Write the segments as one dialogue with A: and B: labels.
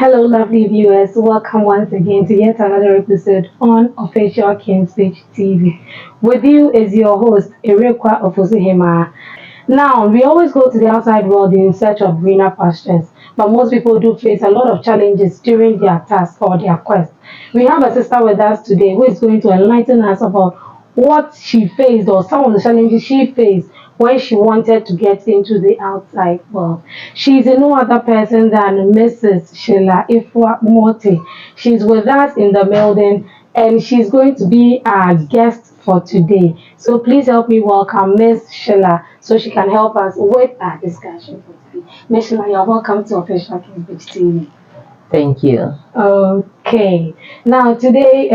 A: Hello, lovely viewers. Welcome once again to yet another episode on Official Kingsbridge TV. With you is your host, Erekwa Ofosuhema. Now, we always go to the outside world in search of greener pastures, but most people do face a lot of challenges during their task or their quest. We have a sister with us today who is going to enlighten us about what she faced or some of the challenges she faced when she wanted to get into the outside world. She's no other person than Mrs. Sheila Ifwa Morte. She's with us in the building and she's going to be our guest for today. So please help me welcome Miss Sheila so she can help us with our discussion for today. Miss Sheila, you're welcome to Official Kingsbridge TV.
B: Thank you.
A: Okay. Now today,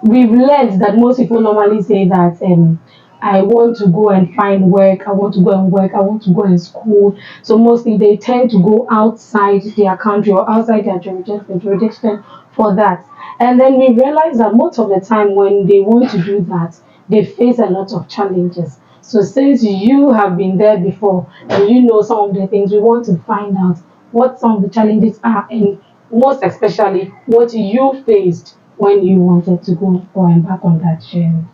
A: we've learned that most people normally say that I want to go and find work, I want to go and work, I want to go and school. So mostly they tend to go outside their country or outside their jurisdiction for that. And then we realize that most of the time when they want to do that, they face a lot of challenges. So since you have been there before and you know some of the things, we want to find out what some of the challenges are and most especially what you faced when you wanted to go or embark on that journey.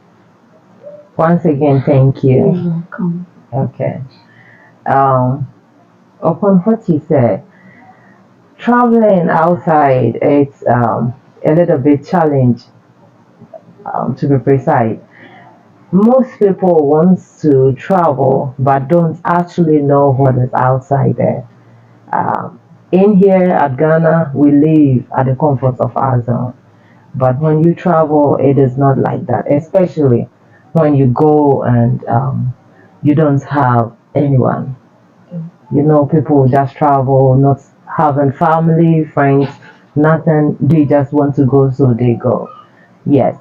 B: Once again, thank
A: You're
B: you.
A: welcome.
B: Okay. Um, Upon what you said, traveling outside, it's a little bit challenge, to be precise. Most people want to travel but don't actually know what is outside there. In here at Ghana, we live at the comfort of our zone. But when you travel, it is not like that, especially when you go and you don't have anyone. People just travel, not having family, friends, nothing. They just want to go, so they go. Yes.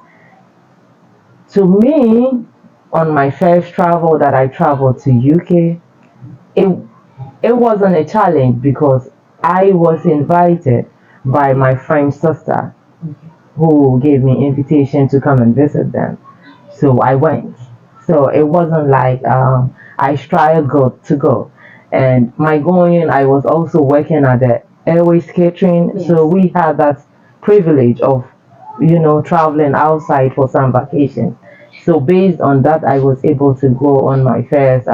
B: To me, on my first travel that I traveled to UK, it it wasn't a challenge because I was invited by my friend's sister who gave me invitation to come and visit them. So I went. So it wasn't like I struggled to go. And my going, I was also working at the airways catering.
A: Yes.
B: So we had that privilege of, traveling outside for some vacation. So based on that, I was able to go on my first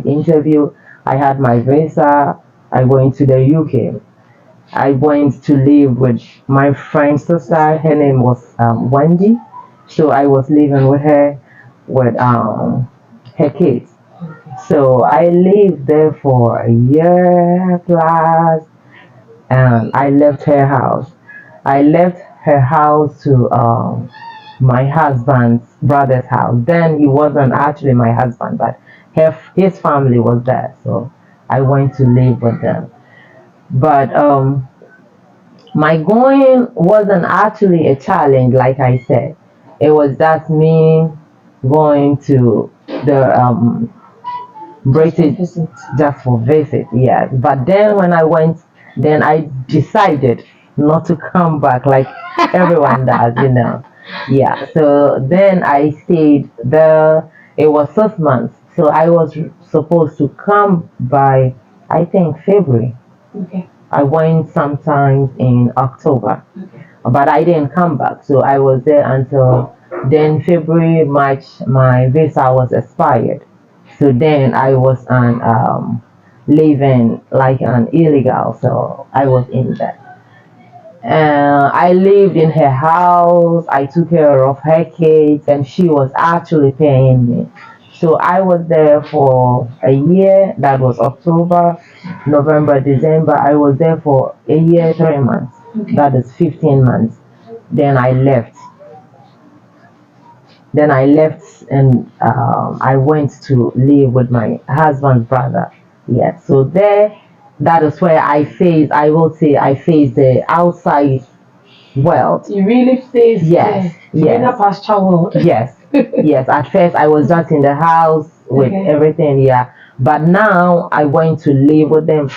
B: interview. I had my visa. I went to the UK. I went to live with my friend's sister. Her name was Wendy. So I was living with her with her kids. So I lived there for a year plus, and I left her house. I left her house to my husband's brother's house. Then he wasn't actually my husband, but his family was there. So I went to live with them. But my going wasn't actually a challenge, like I said. It was just me going to the British
A: Visit.
B: just for visit, yes. But then when I went, then I decided not to come back like everyone does. Yeah. So then I stayed there. It was 6 months. So I was supposed to come by, I think, February.
A: Okay.
B: I went sometime in October,
A: Okay.
B: but I didn't come back. So I was there until then February, March, my visa was expired. So then I was on living like an illegal. So I was in there. I lived in her house. I took care of her kids, and she was actually paying me. So I was there for a year. That was October, November, December. I was there for a year, 3 months.
A: Okay.
B: That is 15 months. Then I left. Then I left and I went to live with my husband's brother. Yeah. So there, that is where I will say, I faced the outside world.
A: You really faced
B: Yes,
A: the greener
B: yes,
A: pasture world.
B: yes, yes. At first, I was just in the house with
A: Okay.
B: everything, yeah. But now I went to live with them.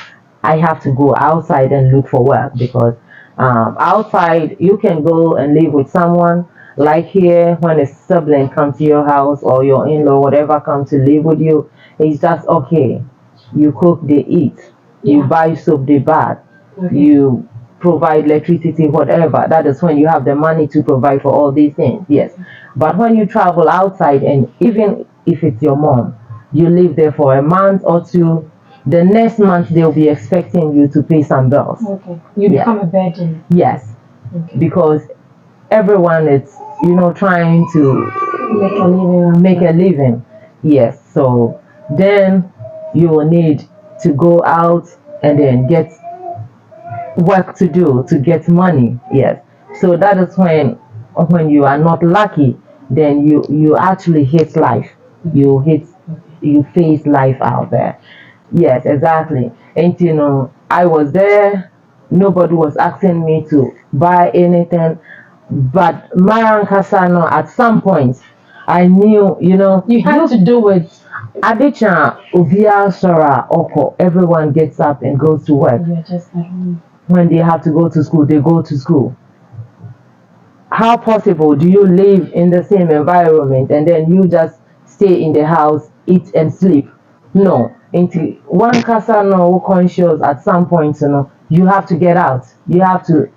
B: I have to go outside and look for work because outside you can go and live with someone. Like here, when a sibling comes to your house or your in-law, whatever, come to live with you, it's just okay. You cook, they eat. You
A: Yeah.
B: buy soap, they bath.
A: Okay.
B: You provide electricity, whatever. That is when you have the money to provide for all these things. Yes. But when you travel outside, and even if it's your mom, you live there for a month or two, the next month they'll be expecting you to pay some bills.
A: Okay. You become a burden.
B: Yes.
A: Okay.
B: Because everyone is, trying to make a living. Yes. So then you will need to go out and then get work to do to get money. Yes. So that is when you are not lucky, then you actually hit life. You face life out there. Yes, exactly. And I was there. Nobody was asking me to buy anything, but Maran Kasano, at some point, I knew,
A: you had to do it.
B: Adicha, Ubia, Sora, Oko, everyone gets up and goes to work.
A: You're just at home.
B: When they have to go to school, they go to school. How possible do you live in the same environment and then you just stay in the house, eat and sleep? No. Into one casa no conscious at some point, you have to get out. You have to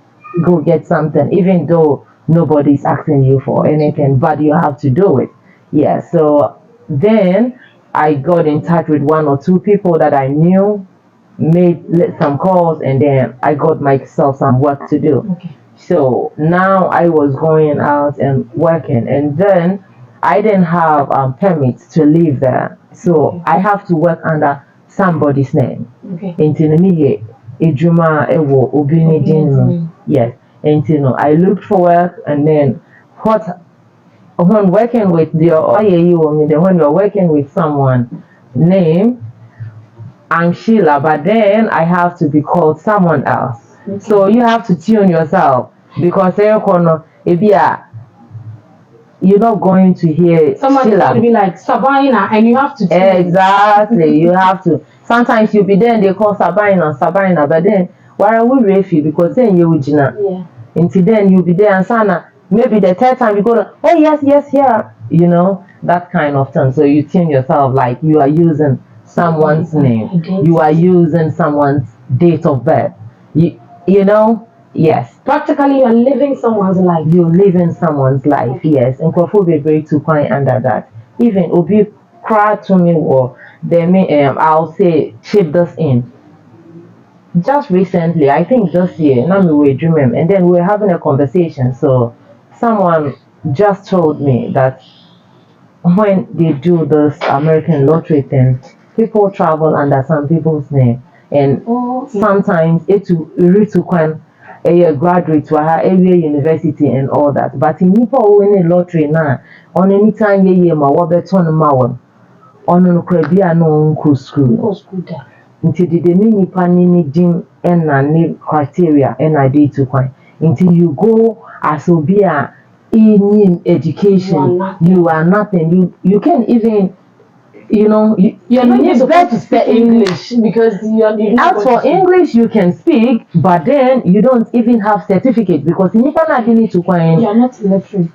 B: go get something, even though nobody's asking you for anything, but you have to do it. Yeah. So then I got in touch with one or two people that I knew, made some calls, and then I got myself some work to do.
A: Okay.
B: So now I was going out and working, and then I didn't have permits to live there. So I have to work under somebody's name.
A: Okay.
B: Yes. And I looked for work, and then when working with when you're working with someone name, I'm Sheila, but then I have to be called someone else. Okay. So you have to tune yourself, because you're not going to hear
A: someone is going to be like Sabina, and you have to tune.
B: Exactly. You have to. Sometimes you'll be there and they call Sabina, but then why are we refi? Because then you would until then you'll be there, and Sana, maybe the third time you go to, oh yes, here, that kind of thing. So you tune yourself, like you are using someone's name, you are using someone's date of birth. Yes.
A: Practically, you're living someone's life.
B: You're living someone's life, yes. And Kofu be very to quite under that. Even Obi cry to me, or they may I'll say chip this in. Just recently, I think this year, now we were dreaming, and then we were having a conversation. So someone just told me that when they do this American lottery thing, people travel under some people's name, and sometimes it's when a graduate to a university and all that. But in people winning lottery now, on any time ye ma wabeton mawon, on no crabia no school. Until the mini panini dim and na criteria and I did to coin. Until you go as obia in education, you are nothing. You can't even, you're not even supposed to speak English, because as for English you can speak, but then you don't even have certificate, because you need to coin.
A: You're not illiterate.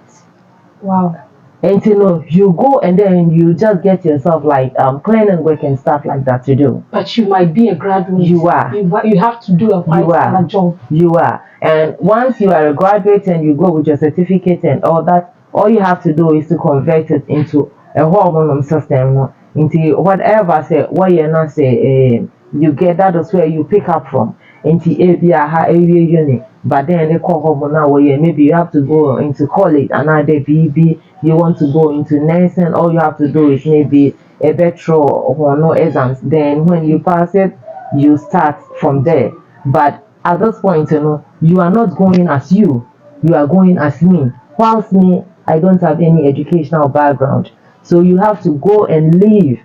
A: Wow.
B: And you go and then you just get yourself like cleaning work and stuff like that to do.
A: But you might be a graduate.
B: You are.
A: You have to do a quite job.
B: You are. And once you are a graduate and you go with your certificate and all that, all you have to do is to convert it into a hormone system, into whatever say what you're not say you get. That is where you pick up from. Into area uni. But then they call hormone now where maybe you have to go into college, another BB, you want to go into nursing, all you have to do is maybe a better or no exams. Then when you pass it, you start from there. But at this point, you are not going as you are going as me. Whilst me, I don't have any educational background. So you have to go and live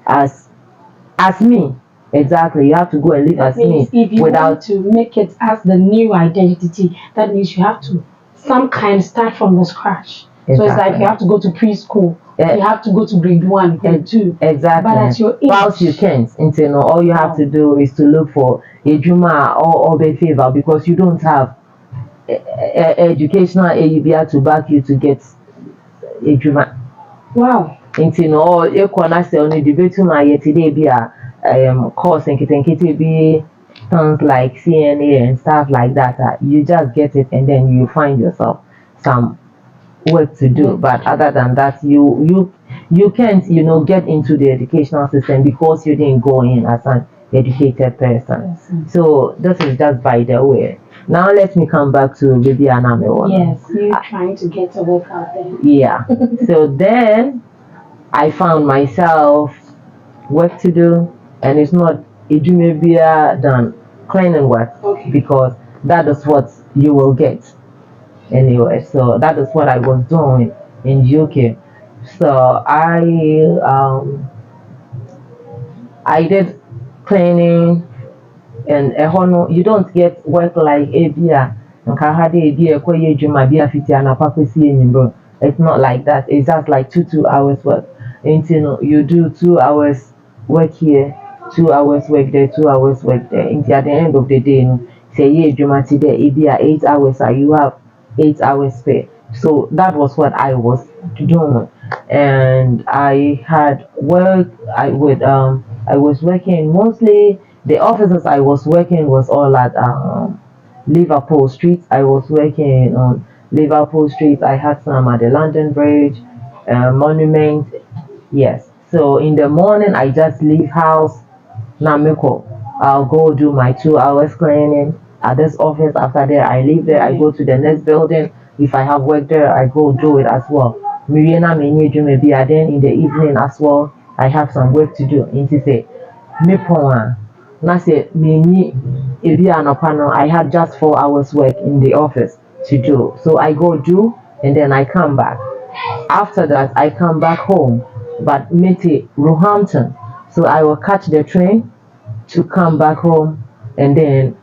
B: as me. Exactly, you have to go and live as me.
A: If you want to make it as the new identity, that means you have to start from the scratch. Exactly. So it's like you have to go to preschool. Yeah. You have to go to grade 1, grade 2.
B: Exactly.
A: But at your age,
B: whilst you can't, all you have to do is to look for a Juma or a favor, because you don't have educational AUBR to back you to get a Juma.
A: Wow.
B: Or you can say only debate my today be a course and kitty be things like CNA and stuff like that, you just get it and then you find yourself some work to do. But other than that, you can't, get into the educational system because you didn't go in as an educated person. So this is just by the way. Now let me come back to Baby Aname.
A: Yes, you trying to get to work out there.
B: Yeah. So then I found myself work to do, and it's not Ejumebia than cleaning work, because that is what you will get anyway. So that is what I was doing in UK. So I did cleaning, and you don't get work like ABA and Kahade it's not like that. It's just like 2 hours work. And you do 2 hours work here, 2 hours work there, 2 hours work there. And at the end of the day, say yeah, Juma today, ABA 8 hours, you have 8 hours pay. So that was what I was doing. And I had work I was working mostly. The offices I was working was all at Liverpool Street. I was working on Liverpool Street. I had some at the London Bridge, Monument. Yes. So in the morning, I just leave house. Namiko. I'll go do my 2 hours cleaning at this office. After that, I leave there. I go to the next building. If I have work there, I go do it as well. Miriana maybe then in the evening as well. I have some work to do. Into say, me pon na say me I had just 4 hours work in the office to do. So I go do and then I come back. After that, I come back home, but meet Roehampton. So I will catch the train to come back home and then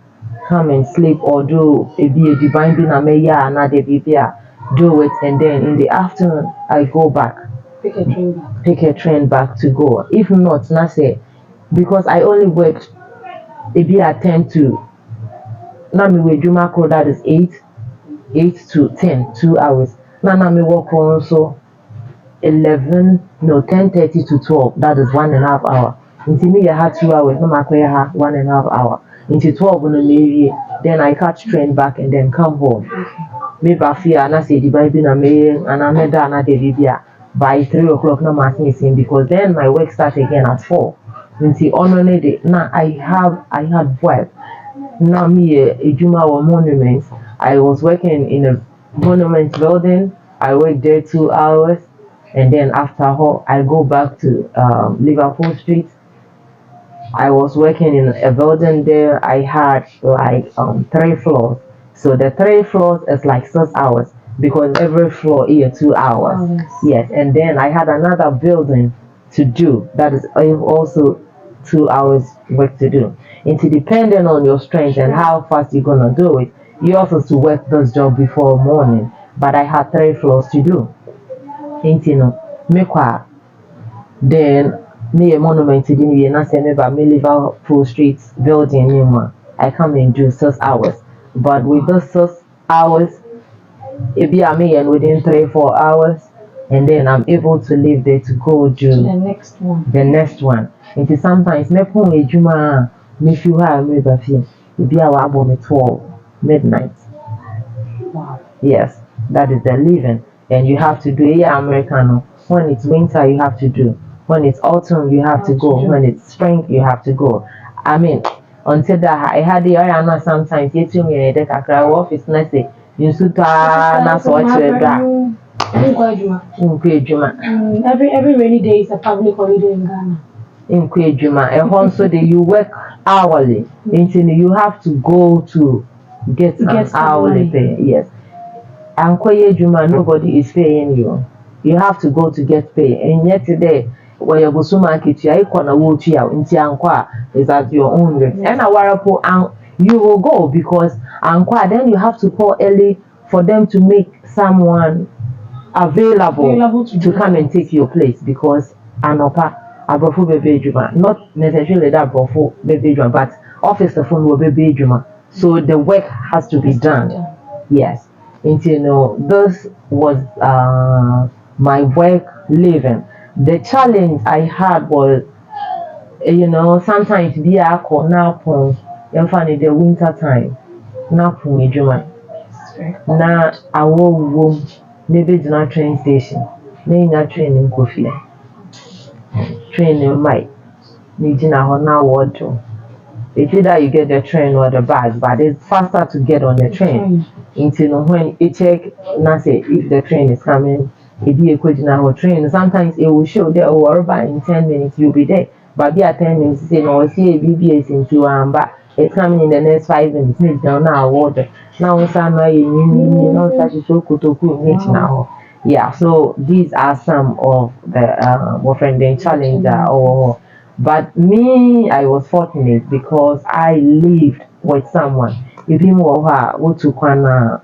B: come and sleep or do a divine binameya another do it, and then in the afternoon I go back. Pick a train back to go. If not, na say because I only worked maybe at 10 to now me with Juma code that is 8 to 10, 2 hours. Now me work on so 11 no 10:30 to 12, that is 1.5 hour. Until me had 2 hours, no matter 1.5 hour. Until 12 no maybe then I catch train back and then come home. Maybe I fear and I say the Bible and I made that another by 3 o'clock no matter missing, because then my work starts again at 4. Until on a day now I had work. Now me a Juma or monument. I was working in a monument building. I worked there 2 hours. And then after I go back to Liverpool Street. I was working in a building there. I had like 3 floors. So the 3 floors is like 6 hours because every floor is 2 hours.
A: Oh,
B: yes, and then I had another building to do. That is also 2 hours work to do. And depending on your strength and how fast you're gonna do it, you also to work this job before morning. But I had 3 floors to do. Then me a monument didn't be and I said maybe me Liverpool Street building anymore. I come and do 6 hours. But with those 6 hours, it be a me and within 3-4 hours, and then I'm able to leave there to go do
A: the next one.
B: The next one. It is sometimes me pon a juma me feel how me ba feel. It be our about me 12 midnight.
A: Wow.
B: Yes, that is the living. And you have to do a Americano. When it's winter, you have to do. When it's autumn, you have to go. When it's spring, you have to go. I mean, until that, I had the area sometimes. You tell me that I cry office. And I say, you should not so much.
A: Every rainy day is a public holiday in Ghana.
B: In Kwejuma, and also you work hourly. Until you have to go to get an hourly pay. Yes. And Kwejuma, nobody is paying you. You have to go to get pay. And yet today, when you go to market, you is at your own risk. And you will go because then you have to call early for them to make someone available to come and take your place, because Abrofu Bebe Juma, not necessarily that Abrofu Bebe Juma, but office the phone will Bebe Juma. So the work has to be done. Yes. And this was my work living. The challenge I had was, sometimes be a corner in funny the winter time. Na pon edwuma. Na awo maybe do not train station. Na nya train in Kofi. Train in my Nijina Hona wardrobe. It's either you get the train or the bus, but it's faster to get on the train. Until when you check, now say if the train is coming, if you could now train, sometimes it will show there or in 10 minutes you'll be there. But be at 10 minutes, say no, see a BBS into but it's coming in the next 5 minutes. It's down now water. Now it's you know such a so now. Yeah, so these are some of the friend challenge or but me, I was fortunate because I lived with someone. If you what to kwana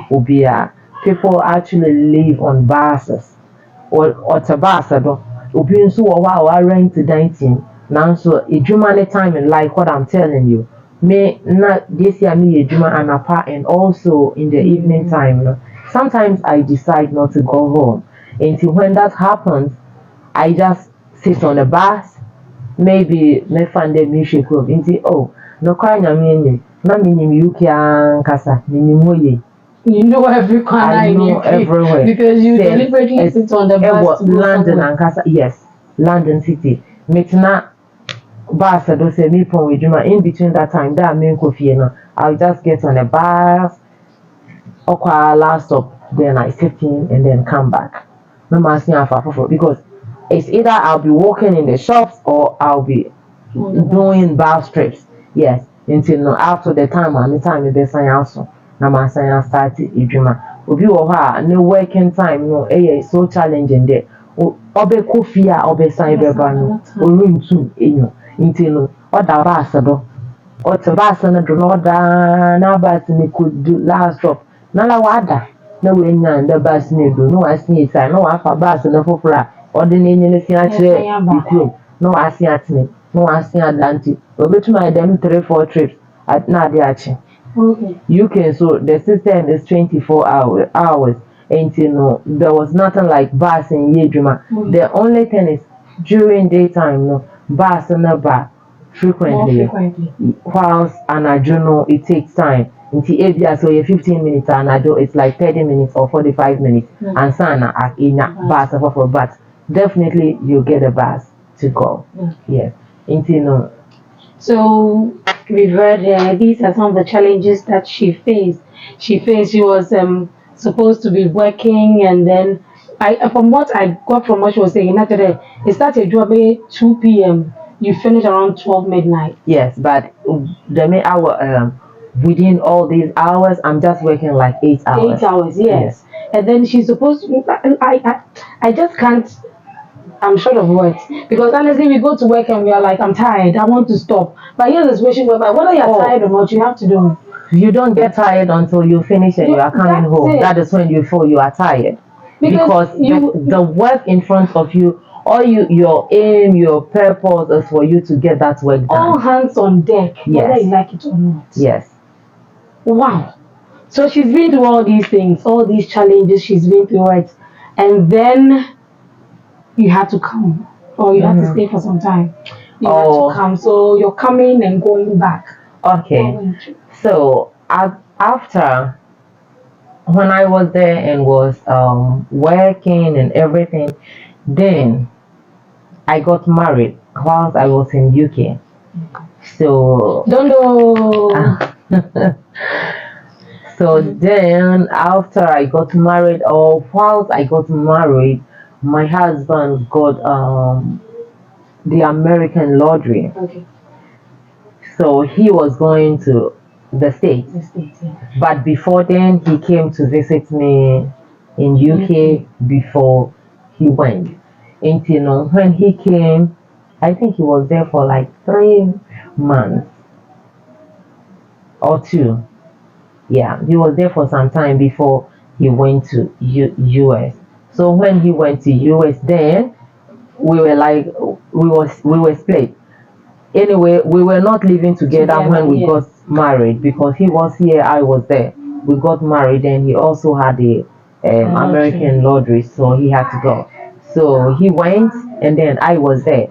B: ubia, people actually live on buses or tabasa. Obi nso wa rent dancing. Now so a time in life, what I'm telling you. Me not this year me a juma anapa and also in the evening time. No. Sometimes I decide not to go home. Until when that happens, I just sit on the bus, maybe me find the music club. Oh, no crying a meaning. Na minim UK kasa, minim
A: You know every corner
B: I know everywhere.
A: because you deliberately sit on the bus to go
B: London
A: somewhere.
B: and Kasa, yes, London City. Metna bus I don't say me from Wijuma. In between that time, that main coffee, I'll just get on a bus, or last stop, then I sit in and then come back. No asking for because it's either I'll be walking in the shops or I'll be doing bus trips. Yes, until after the time and the time the best also. Na my science started idwuma. Obi wo ha no working time no so challenging there. Obe kofi a obe san beba no oruntu enyo. Nti no oda bus do. O te bus no do no da na bus ni could do last stop. Na la wada. Na we nya nda bus ni do no asin isa no afa bus no fofora. Ode ni nyi ne si a kire ikrom. No asin atene. No asin adanti. Obetuma dem 3-4 trips at na de achi.
A: Okay.
B: UK, so the system is 24 hours. And there was nothing like bus in Yejuma. The only thing is during daytime, no bus and a bar frequently. Whilst an adjono, it takes time. Until Avia, so you 15 minutes and ado, it's like 30 minutes or 45 minutes. And sana at in a bus for but definitely you get a bus to go. Yes. Until
A: So we've heard these are some of the challenges that she faced. She was supposed to be working, and then from what I got from what she was saying, today it started job at 2 p.m. You finish around 12 midnight.
B: Yes, but the main hour within all these hours, I'm just working like 8 hours.
A: 8 hours, yes. And then she's supposed to. I just can't. I'm short of words because honestly, we go to work and we are like, I'm tired, I want to stop. But here's a situation whereby whether you're tired or not, you have to do it.
B: You don't get tired until you finish and you are coming home. That is when you feel you are tired because the work in front of you, or your aim, your purpose is for you to get that work done.
A: All hands on deck, whether you like it or not.
B: Yes.
A: Wow. So she's been through all these things, all these challenges. She's been through it, and then you had to come, or you had to stay for some time. You had to come, so you're coming and going back.
B: Okay. So after when I was there and was working and everything, then I got married whilst I was in UK. So so then after I got married, or whilst I got married, my husband got the American lottery.
A: Okay.
B: So he was going to the States. But before then, he came to visit me in UK before he went. And when he came, I think he was there for like 3 months or 2. Yeah, he was there for some time before he went to US. So when he went to US, then we were like we were split. Anyway, we were not living together when we got married because he was here, I was there. We got married and he also had the American lottery, so he had to go. So he went and then I was there.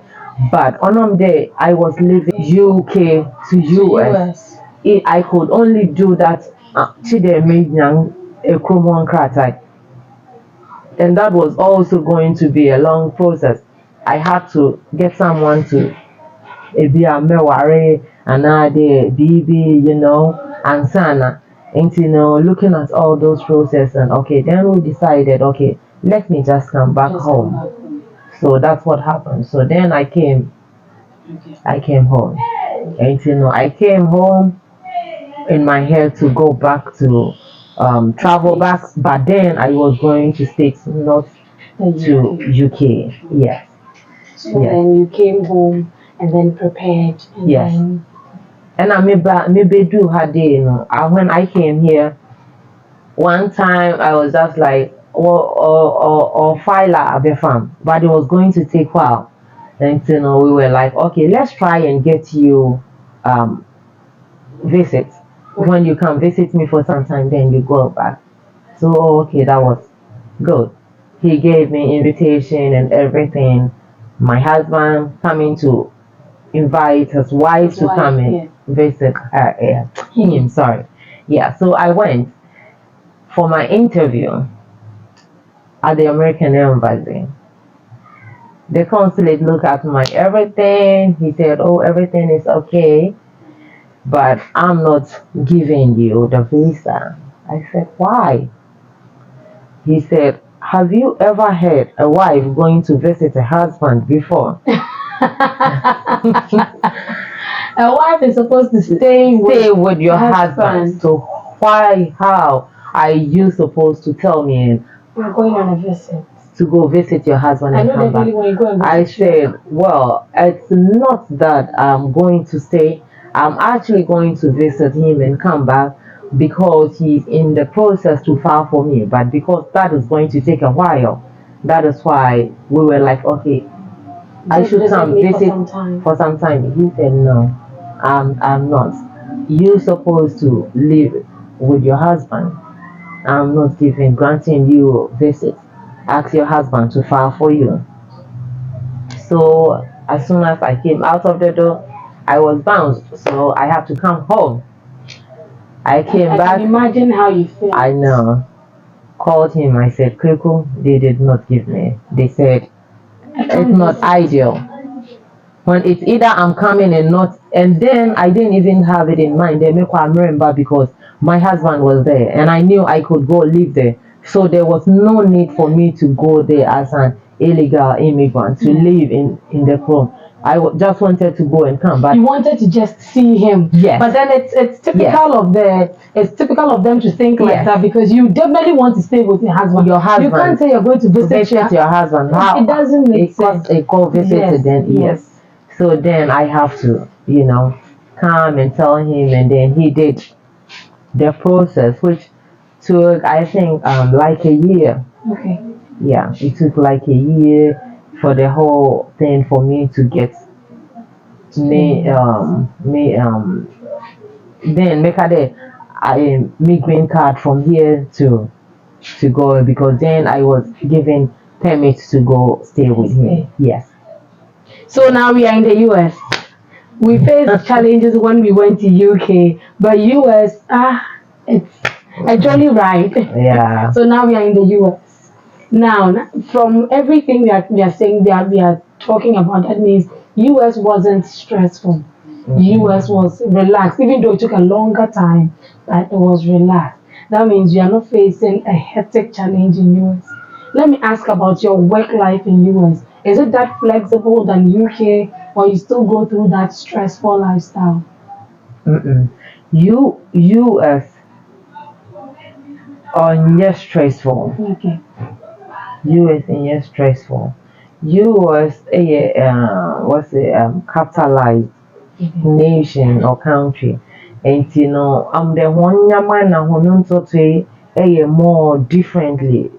B: But on day I was living UK to US. I could only do that and that was also going to be a long process. I had to get someone to be a meware and BB, and Sana. And looking at all those processes and okay, then we decided, okay, let me just come back home. So that's what happened. So then I came home. And I came home in my head to go back to travel back, but then I was going to States, not to UK. Yes.
A: So then you came home and then prepared. And
B: yes.
A: Then...
B: And I maybe do had day, when I came here, one time I was just like, or filer at the farm, but it was going to take a while. And we were like, okay, let's try and get you visit. When you come visit me for some time, then you go back. So okay, that was good. He gave me invitation and everything. My husband coming to invite his wife to come and visit her. Him, sorry. Yeah, so I went for my interview at the American Embassy. The consulate looked at my everything. He said, oh, everything is okay, but I'm not giving you the visa. I said, why? He said, have you ever heard a wife going to visit a husband before?
A: A wife is supposed to stay
B: with your husband. So why, how are you supposed to tell me
A: you're going on a visit
B: to go visit your husband and come back? I said, well, it's not that I'm going to stay. I'm actually going to visit him and come back because he's in the process to file for me. But because that is going to take a while, that is why we were like, okay, I should come visit for some time. He said, no, I'm not. You're supposed to live with your husband. I'm not granting you visit. Ask your husband to file for you. So as soon as I came out of the door, I was bounced. So I had to come home. I came back.
A: Can imagine how you feel.
B: I know. Called him. I said, Kriku, they did not give me. They said, it's not ideal. When it's either I'm coming and not, and then I didn't even have it in mind. They make I remember because my husband was there and I knew I could go live there. So there was no need for me to go there as an illegal immigrant to live in the home. I just wanted to go and come back.
A: You wanted to just see him.
B: Yes.
A: But then it's typical of them to think like that because you definitely want to stay with your husband.
B: Your husband.
A: You can't say you're going to visit
B: your husband. How?
A: It doesn't make sense.
B: A call visited then yes. So then I have to, come and tell him, and then he did the process, which took I think like a year.
A: Okay.
B: Yeah, it took like a year for the whole thing for me to get me then make a me green card from here to go because then I was given permit to go stay with him. Yes.
A: So now we are in the US. We faced challenges when we went to UK, but US, it's actually right.
B: Yeah.
A: So now we are in the US. Now, from everything we are saying that we are talking about, that means US wasn't stressful. US was relaxed, even though it took a longer time, but it was relaxed. That means you are not facing a hectic challenge in US. Let me ask about your work life in US. Is it that flexible than UK, or you still go through that stressful lifestyle?
B: US yes stressful.
A: Okay.
B: US yes stressful. US what's it capitalized nation or country, and the one yaman na honon to more differently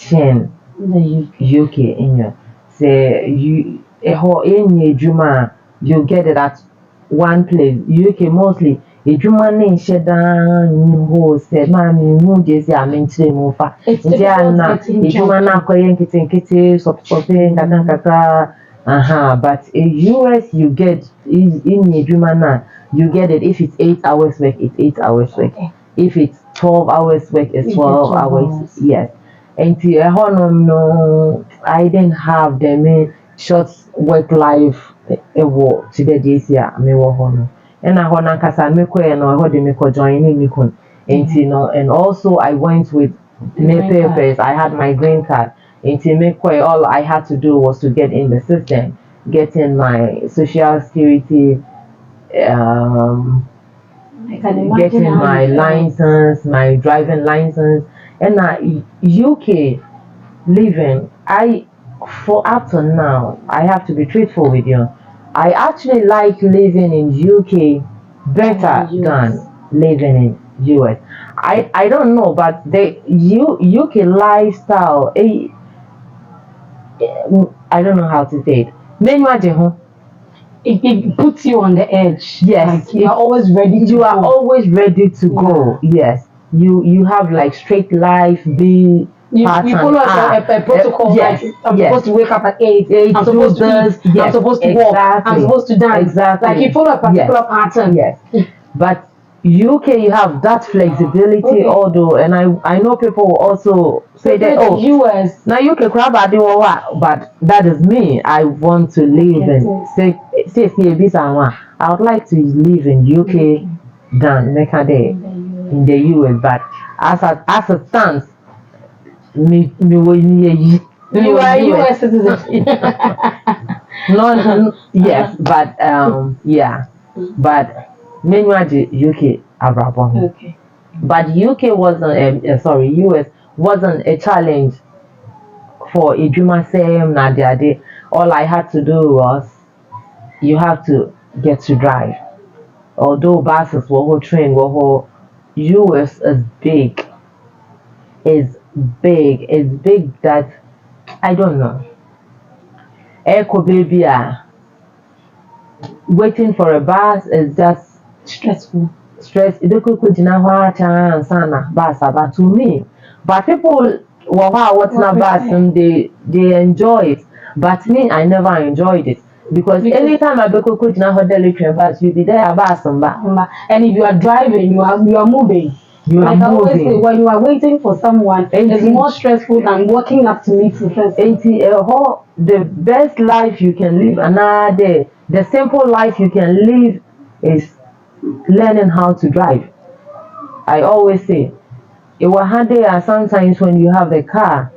B: than
A: The
B: UK in your say you in juma you get it at one place. UK mostly a juma name shedan who said man you just a mentre mofa. Indiana a juma na koyen kitten kitty, something kakaka But in US you get in Nijumana, you get it if it's 8 hours work, it's 8 hours work.
A: Okay.
B: If it's 12 hours work, it's 12 hours. Yes. And no, I didn't have the main short work life to the this year. Me wo hono. And I hona kasa me ko no I hold me ko join me ko. And also I went with my papers. I had my green card. All I had to do was to get in the system, get in my social security, getting my license, my driving license, and UK living. For up to now, I have to be truthful with you. I actually like living in UK better than living in US. I don't know, but the UK lifestyle, I don't know how to say it.
A: It puts you on the edge.
B: Yes,
A: like you are always ready to
B: you
A: go.
B: are always ready to go. Yes, you have like straight life, be
A: you follow a protocol.
B: Yes,
A: like I'm supposed to wake up at 8. I'm
B: do
A: supposed to
B: this,
A: eat.
B: yes,
A: I'm supposed to walk. I'm
B: exactly,
A: supposed to dance.
B: exactly.
A: Like you follow a particular pattern.
B: Yes, but UK you have that flexibility.
A: Okay.
B: Although, and I know people will also say that
A: US.
B: now UK crab but that is me. I want to live in say I would like to live in UK than in the US. But as a stance, me
A: You are a US citizen.
B: not yes, but yeah, but meanwhile UK Abrabon.
A: Okay.
B: But UK wasn't US wasn't a challenge for Ijuma Sam Nadia. All I had to do was you have to get to drive. Although buses were whole train were whole US is big. Is big. It's big that I don't know. Echo baby waiting for a bus is just
A: stressful.
B: They could chance but to me. But people what's not bus and they enjoy it. But me I never enjoyed it. Because anytime I go to the bus, you be there bus
A: and if you are driving, you are moving.
B: You are moving.
A: Say, when you are waiting for someone, it's more stressful than walking up to meet the person.
B: The best life you can live another day. The simple life you can live is learning how to drive. I always say, it was handy sometimes when you have a car,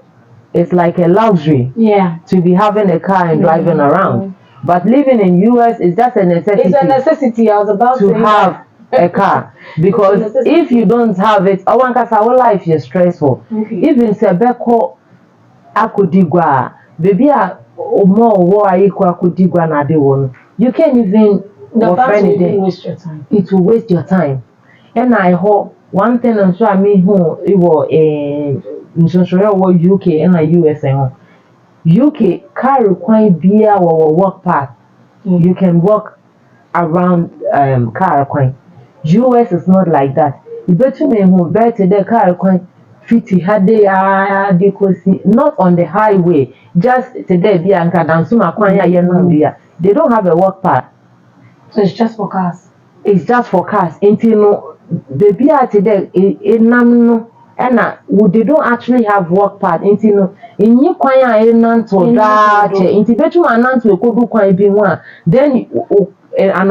B: it's like a luxury to be having a car and driving around. But living in US is just a necessity.
A: It's a necessity. I was about
B: to have a car because if you don't have it, our life is stressful. Even Sebeko Akudigwa, baby, more Akudigwa na de one. You can't even
A: waste your time.
B: It will waste your time. And I hope one thing I'm sure I mean who it was UK and US UK car require beer or walk path. You can walk around car coin. US is not like that. You better me who better the car coin 50 had they not on the highway, just today be anka dansuma kwanya they don't have a walk path.
A: So it's just for cars.
B: It's just for cars. Until the beer today and they don't actually have walk path. Until in you kwanya nanto that until betu ananto ekodu kwan bi ho then and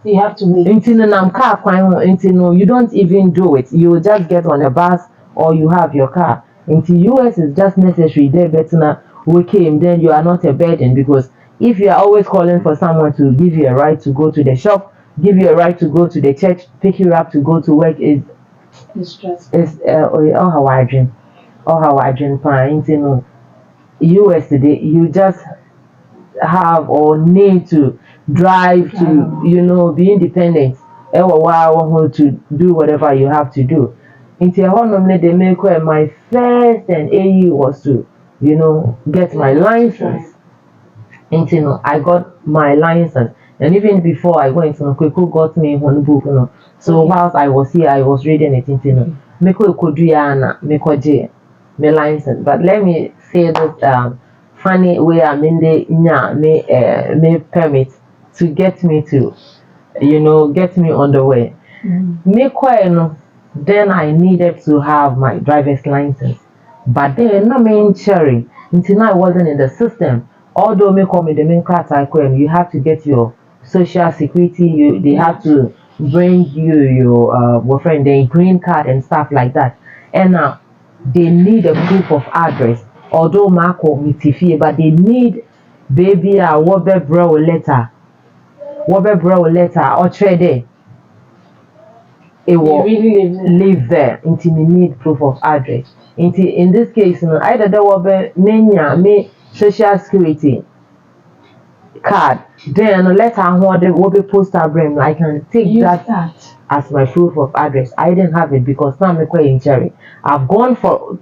A: you have to wait
B: until you don't even do it. You just get on a bus or you have your car. Until US is just necessary there better we came then you are not a burden because if you are always calling for someone to give you a ride to go to the shop, give you a ride to go to the church, pick you up to go to work is
A: stressful.
B: It's how I dream fine US today you just have or need to drive to be independent to do whatever you have to do. Normally they make my first and AU was to get my license. I got my license and even before I went Kweko got me one book so whilst I was here I was reading it meko kodu ya na meko je my license. But let me say this funny way I'm in the me permit to get me to, get me on the way. Me no, then I needed to have my driver's license. But then no main cherry until I wasn't in the system. Although me come in the main class you have to get your social security, they have to bring you your boyfriend, the green card and stuff like that. And now they need a proof of address. Although Marco mitifie, but they need baby a wobbe bro letter or trade it will
A: really
B: live there until you need proof of address. Until in this case, either there will be me social security card, then letter will be postal brim. I can take that as my proof of address. I didn't have it because now I'm in Cherry. I've gone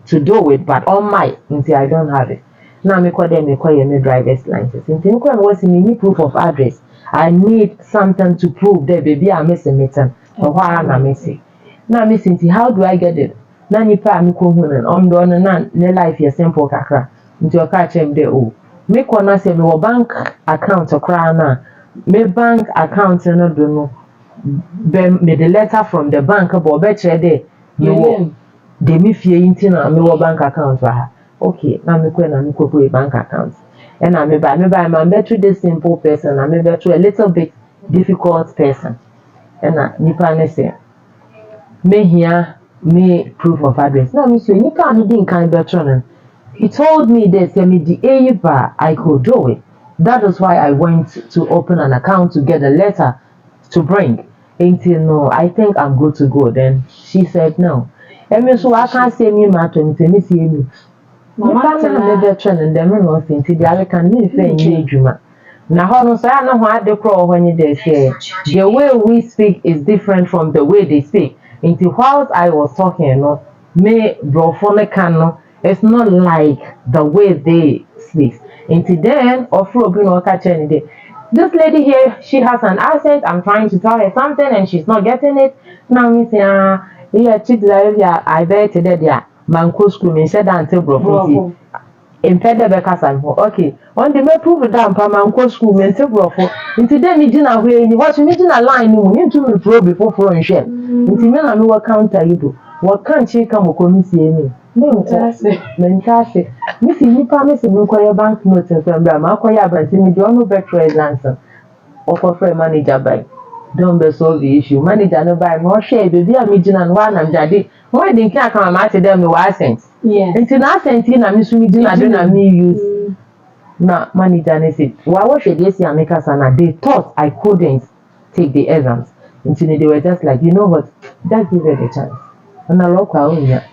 B: to do it, but on my until I don't have it. Now I'm me driver's license. Until what's me proof of address. I need something to prove that baby I'm missing it. Why am missing? Now missing how do I get it? Now you pay me done ne life is simple kakra. Until you catch him there. Me kwana say me bank account okra na me bank account no do no me the letter from the bank but be chere dey me de me fie yinti na me bank account ha okay na me kwa bank account and na me buy man better this simple person na me better a little bit difficult person and na nipa ne say me here me proof of address na me so nipa no din kan better no. He told me this, I could do it. That is why I went to open an account to get a letter to bring. Until no, I think I'm good to go. Then she said no. And so I can't say me matter me see me. Mama can't be better and them no think the other can be fair in Juma. Now how say I know what they call when they say the way we speak is different from the way they speak. Until whilst I was talking, me brofone can it's not like the way they speak. Until then, this lady here, she has an accent. I'm trying to tell her something and she's not getting it. Now me say, yeah, I bet today there. Manko school me said until bro. Impede beka okay. On the me prove that manko school me until bro. Until then me dina way ni what me dina line ni into me pro before for and share. Until me na me work counter you do. What can't she come ko mi see me? Mentase. Missy nipa missy me bank note and ma akoya abanti me do no better answer. Oko free manager by. Don't be solve the issue. Manager no buy more share baby am gina no one am jade. Why didn't can come ma them me wa accent.
A: Yes.
B: Until na accent na me so me gina do na me use. Na manager ne say, "Why what should they say America sana?" They thought I couldn't take the exams. Until they were just like, you know what? Just give it a chance. And I look out here.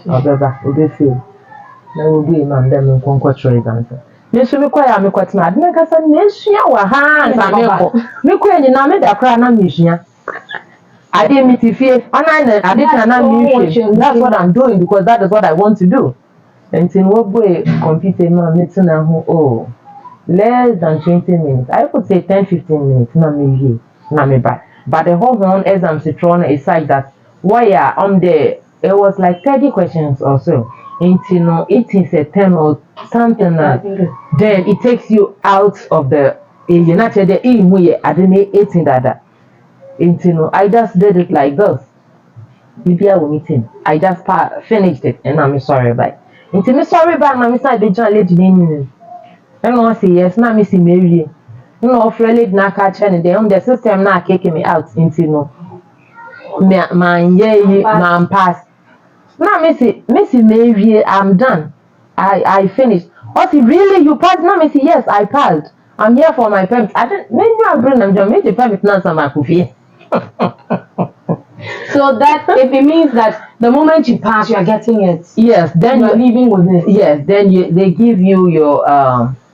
B: Obe feel. Na obi man dem nkonko choice answer. Nesu me kwaya me kwatina ade na kasa nesu ya wa ha nsa me ko. Me kwaya ni na me da kra na mehia. Ade mi ti fie. Ona ade na me hwe. That's what I'm doing because that is what I want to do. And in what way computer na me tina ho less than 20 minutes. I would say 10-15 minutes na me here na me back. But the whole one exam citron is like that. Why on the it was like 30 questions or so. Until it is a 10 or something then it takes you out of the United I didn't 18 that. Until I just did it like this. Meeting. I just finished it and I'm sorry bye. Until me sorry bye, I'm inside the journal lady. And I say yes, now me see Mary. No, friendly na catch any day on the system now kicking me out into man pass. Now Missy Mary, I'm done. I finished. Oh, really you passed? Now Missy, yes, I passed. I'm here for my permit. I didn't maybe I bring them to make the permit now some I could fear.
A: So that if it means that the moment you pass, you are getting it.
B: Yes, then
A: you're leaving with it.
B: Yes, then they give you your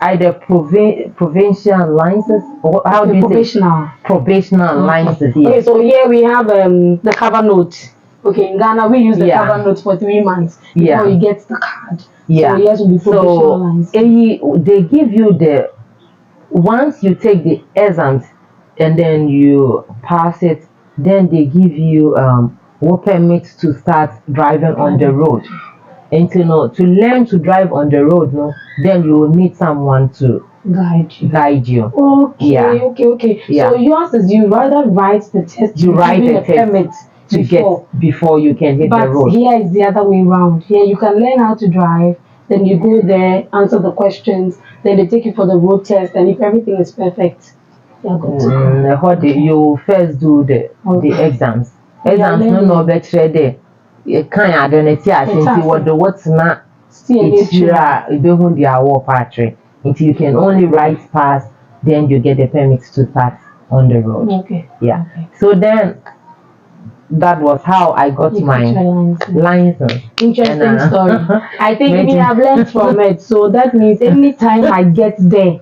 B: either provincial licenses or how do you probational licenses. Yes.
A: Okay, so here we have the cover note. Okay, in Ghana we use the cover note for 3 months before you get the card.
B: Yeah.
A: So yes, will be probational license.
B: They give you once you take the exams and then you pass it, then they give you work permit to start driving on the road. And to learn to drive on the road, no, then you will need someone to
A: guide you. Okay,
B: Yeah.
A: okay.
B: Yeah.
A: So yours is you rather write the test.
B: You write the
A: a
B: test
A: permit
B: to get before you can hit the road.
A: But here is the other way around. Here you can learn how to drive, then you go there, answer the questions, then they take you for the road test, and if everything is perfect, you're good to go.
B: You first do the exams. Exams no better there. You can't identity as into what's not it's you the award patry. Until you can only write pass, then you get the permit to start on the road.
A: Okay.
B: Yeah.
A: Okay.
B: So then that was how I got my license.
A: Interesting story. I think we have learned from it. So that means anytime I get there,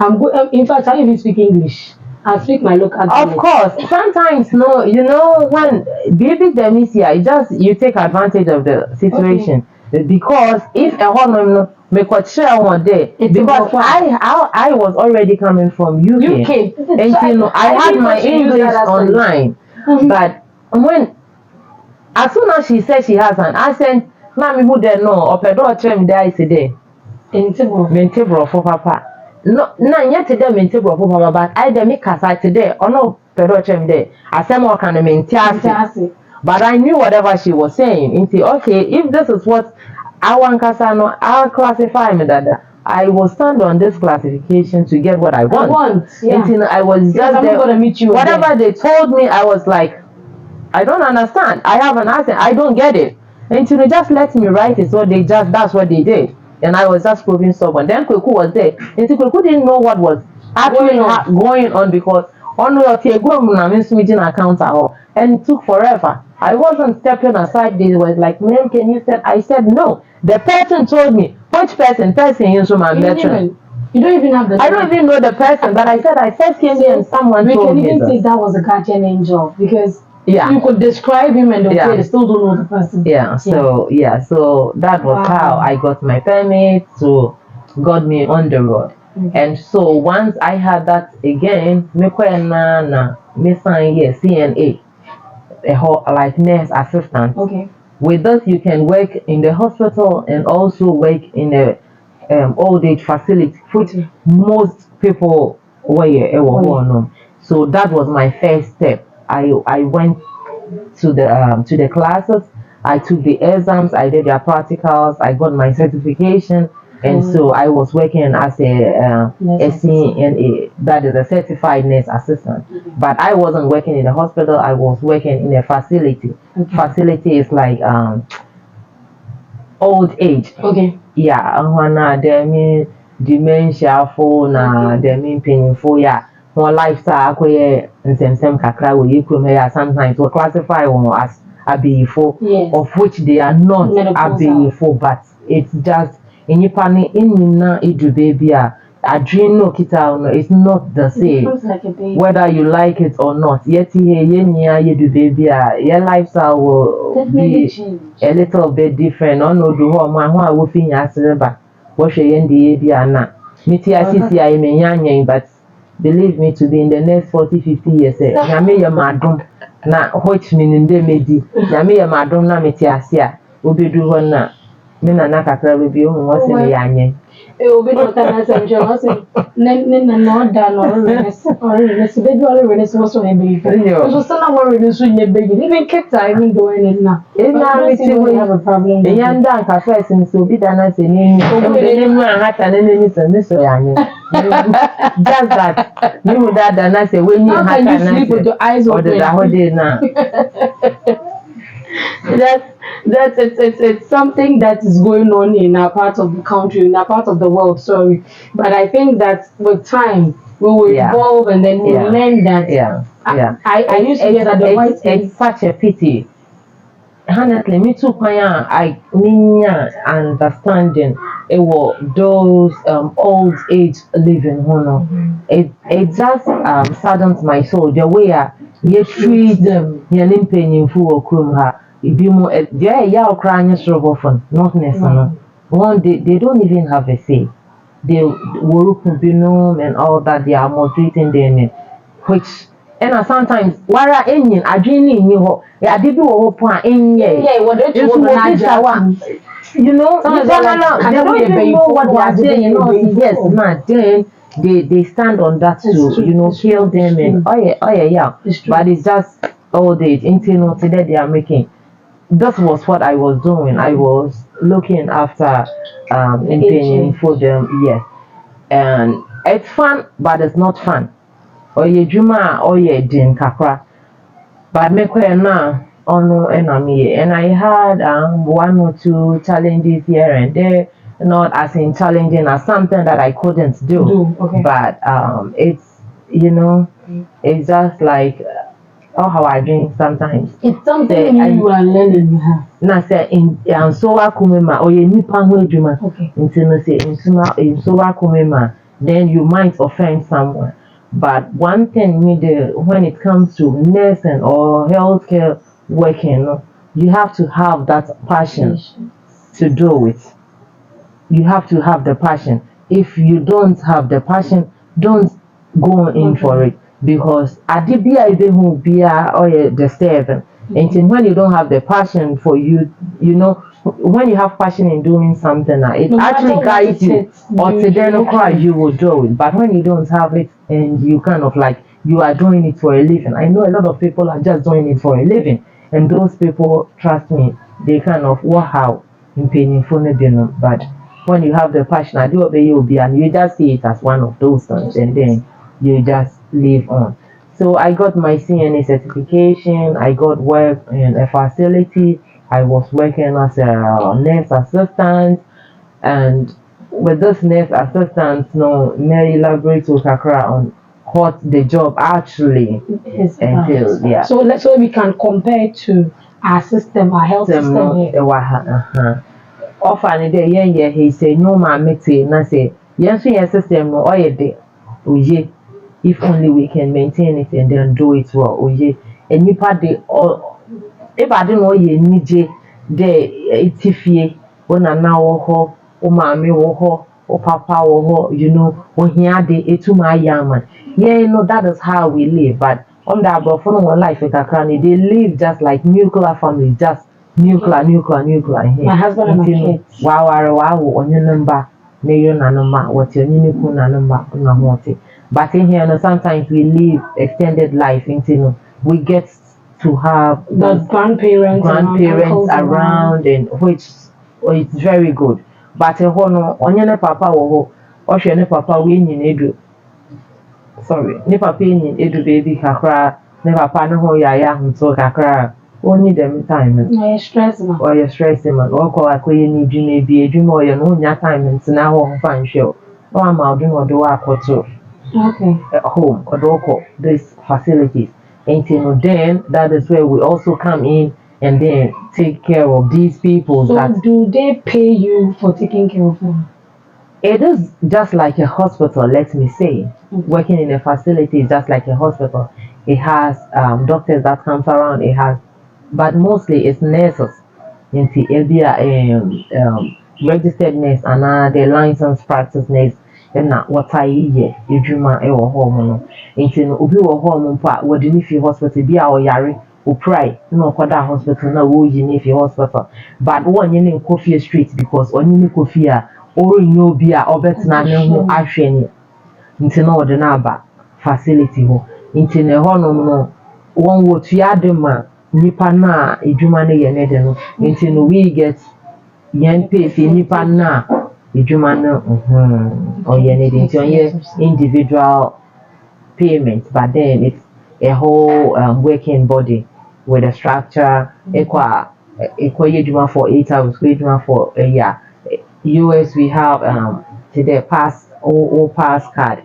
A: I'm good. In fact, I even speak English. I speak my local dialect.
B: Of course, sometimes when baby Demesia, you take advantage of the situation. Because if a woman make what share one day, because I was already coming from UK. And I had my English online. But when as soon as she said she has an accent, Mami who they know, or pedo chem there is today. Mentebro for papa. No, yet today mentebro for papa, but I dem make us today, or no pedo chem there. I said more kind of mentiasi. But I knew whatever she was saying. Okay, if this is what I want Kasano, I'll classify me that I will stand on this classification to get what I want. I was just there.
A: Gonna meet you
B: whatever they told me, I was like, I don't understand. I have an accent. I don't get it. Until they just let me write it. So that's what they did. And I was just proving stubborn. Then Kweku was there. Until Kweku didn't know what was actually going on because on the account and it took forever. I wasn't stepping aside. They was like, "Man, can you step?" I said no. The person told me, which person into my veteran.
A: You don't even have the
B: I don't even know the person, but I said I first came here and someone told me.
A: We can even say that was a guardian angel because
B: yeah,
A: you could describe him and they still don't know the person.
B: So that was how I got my permit got me on the road. And so once I had that again, me sign CNA, like nurse assistant.
A: Okay.
B: With this you can work in the hospital and also work in a old age facility, which most people were. So that was my first step. I went to the classes. I took the exams. I did their practicals. I got my certification, and so I was working as a CNA, that is a certified nurse assistant. But I wasn't working in the hospital. I was working in a facility. Facility is like old age.
A: Okay.
B: Yeah, they mean dementia for they mean painful. Yeah. More lifestyle and some kakra we sometimes we classify them as abiyifo, of which they are not abiyifo, but it's just in idu baby a dream no kita it's not the same whether you like it or not. Yet you baby your lifestyle will be a little bit different. No do who will finish what but believe me, to be in the next 40-50 years, Yami Yamadum, na which meaning they may be, Yami Yamadum na metiasia, will be do one na, Mina Nakaka will be on what's in the Yanyan.
A: It will be not an answer, not done or was on a baby. It was still not worried to swing your baby, even kids are even doing it now. If I have a problem,
B: the young dancer first and so be done as a name, hat and enemies and Miss Yanyan. Just that, you would add and I say, when you
A: sleep with your eyes open.
B: Now.
A: It's something that is going on in our part of the country, in our part of the world, sorry. But I think that with time we will evolve and then we'll learn that. I used to hear that it's
B: such a pity. Honestly, me too, I understanding those old age living it just saddens my soul the way you treat them if you not necessarily one they don't even have a say. They work and all that, they are maltreating them, which and sometimes wara engine adrenaline ni ho ya de bi wo ho po a enye
A: what you know,
B: No, they don't even know what they are saying. You know, yes, man. Then they stand on that to kill them and yeah. But it's just all the internal today they are making. That was what I was doing. I was looking after and for them, yes. And it's fun, but it's not fun. Or you juma or you din kakra. But me now ono enami, and I had one or two challenges here and there, not as in challenging as something that I couldn't do.
A: Okay.
B: But it's it's just like how I drink sometimes.
A: It's something you are learning.
B: Na say in so akumema or ye nipa ho adwuma.
A: Okay.
B: Until no say in so akumema, then you might offend someone. But one thing when it comes to nursing or healthcare working, you have to have that passion to do it. You have to have the passion. If you don't have the passion, don't go in for it, because adibia even who be disturbing. And when you don't have the passion for when you have passion in doing something, it actually guides you. Or then you will do it. But when you don't have it and you kind of like you are doing it for a living. I know a lot of people are just doing it for a living, and those people, trust me, they kind of wow in paying for no, but when you have the passion, I do obey you, and you just see it as one of those things, and then you just live on. So I got my CNA certification. I got work in a facility. I was working as a nurse assistant, and with this nurse assistant, Mary elaborate to Kakra on what the job actually entails. Yeah.
A: So we can compare it to our system, our health system here.
B: Often he say no mamete na say yes your system no oye oye, if only we can maintain it and then do it well oye, and nipa de if I don't know ye nije de etifie o nana wo ho o maame wo ho o papa wo ho o hia de etuma yaman. That is how we live. But on that abroad one life they live just like nuclear families, just nuclear.
A: My husband and my kids.
B: Wow, on your number, mayor nanoma, what your uniku nanoma, namote. But in here, sometimes we live extended life into we get to have
A: the grandparents
B: around, and which it's very good. But on your papa or your papa we sorry, ne papa in edu baby kakra, ne papa no ho ya hunto kakra. Only them time.
A: You're stressing.
B: Or you're stressing, man. Or call a queen, you may be a dream or your own time and now home fine show. No, I'm out doing or do work or two.
A: Okay.
B: At home or do these facilities. And then that is where we also come in and then take care of these people.
A: So do they pay you for taking care of them?
B: It is just like a hospital, let me say. Working in a facility is just like a hospital. It has doctors that comes around. It has, but mostly it's nurses. Into registered nurse and the licensed practice nurse. And now what I hear, Ejuma ewo home. Into no ubi wo home pa. What do you feel hospital? Be our yari. O pray no kwada hospital na wo yi ni hospital. But one in Coffee Street because on you coffee or no be a obetna no ahwe nti na ode na aba facility ho nti ne ho no won wo tuadema nipa na edwuma ne ye ne de no nti no we get yen pay fi nipa na edwuma no or ye ne de nti on ye individual payment, but then it's a whole working body with a structure equal edwuma for 8 hours, edwuma for a year. US we have today pass or pass card.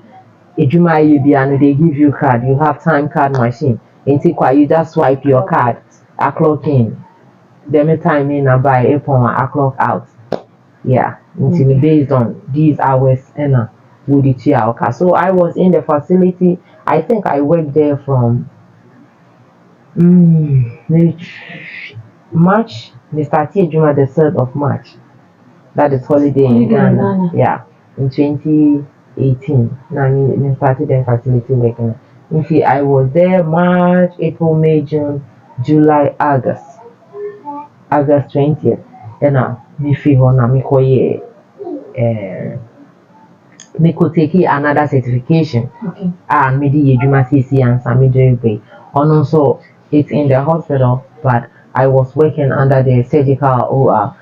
B: Ejuma and they give you card. You have time card machine. In Tikwa, you just swipe your card, a clock in. Then time in and buy a clock out. Yeah. Until based on these hours and would it okay. So I was in the facility. I think I worked there from March. They started Juma the 3rd of March. That is holiday in Ghana. Yeah, in 2018. Now I started the facility working. You see, I was there March, April, May, June, July, August 20th. And me fi hɔ na me kɔyɛ me could take another certification and me di edwuma CC and some me also it's in the hospital, but I was working under the surgical OR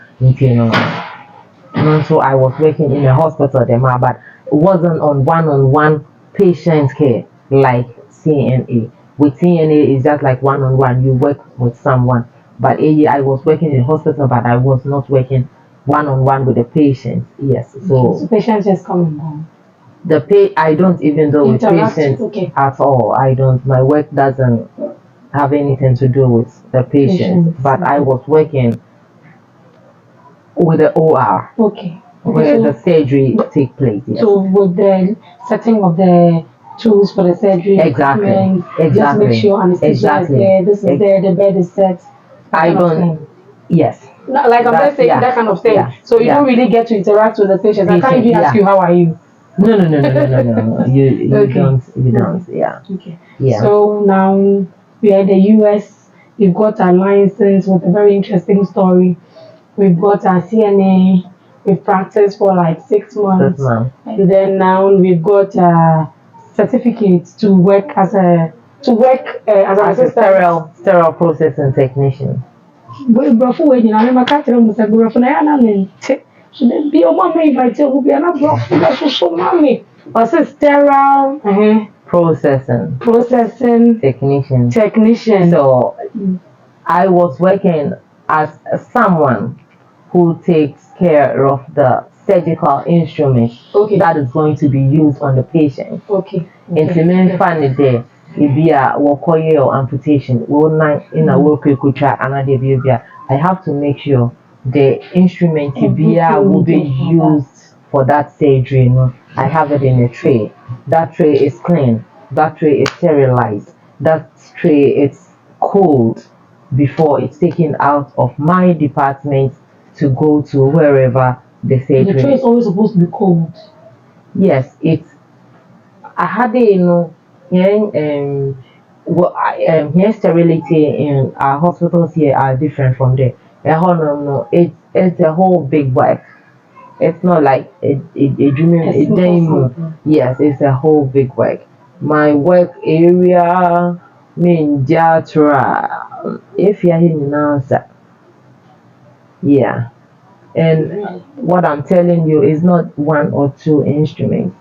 B: so I was working in the hospital there, but it wasn't on one patient care like CNA. With CNA it's just like one-on-one, you work with someone, but I was working in the hospital, but I was not working one-on-one with the patient. Yes,
A: so patients just come and go.
B: The pay, I don't even do with patients at all. I don't. My work doesn't have anything to do with the patients. But I was working with the OR. Where the surgery take place. Yes.
A: So with the setting of the tools for the surgery,
B: exactly.
A: Just make sure anesthesia is there. This is there. The bed is set.
B: I don't. Yes.
A: Like I'm just saying that kind of thing. Yeah. So you don't really get to interact with the patients. I can't even ask you how are you.
B: No. You don't. Yeah.
A: Okay. Yeah. So now we are in the US. We've got our license with a very interesting story. We've got our CNA. We've practiced for like 6 months. And then now we've got certificates to work as a
B: sterile processing technician.
A: Be a mommy, my tail will be another mommy. What's a sterile processing technician.
B: So I was working as someone who takes care of the surgical instrument that is going to be used on the patient. And to me, funny day, it be a wakoye or amputation. In a work I have to make sure the instrument will be used for that surgery. You know, I have it in a tray. That tray is clean. That tray is sterilized. That tray is cold before it's taken out of my department to go to wherever the surgery.
A: The tray is always supposed to be cold.
B: Yes, it's. I had here sterility in our hospitals here are different from there. It's a whole big work. It's not like a demo. Yes, it's a whole big work. My work area Jatra. If you're in now, yeah. And what I'm telling you is not 1 or 2 instruments.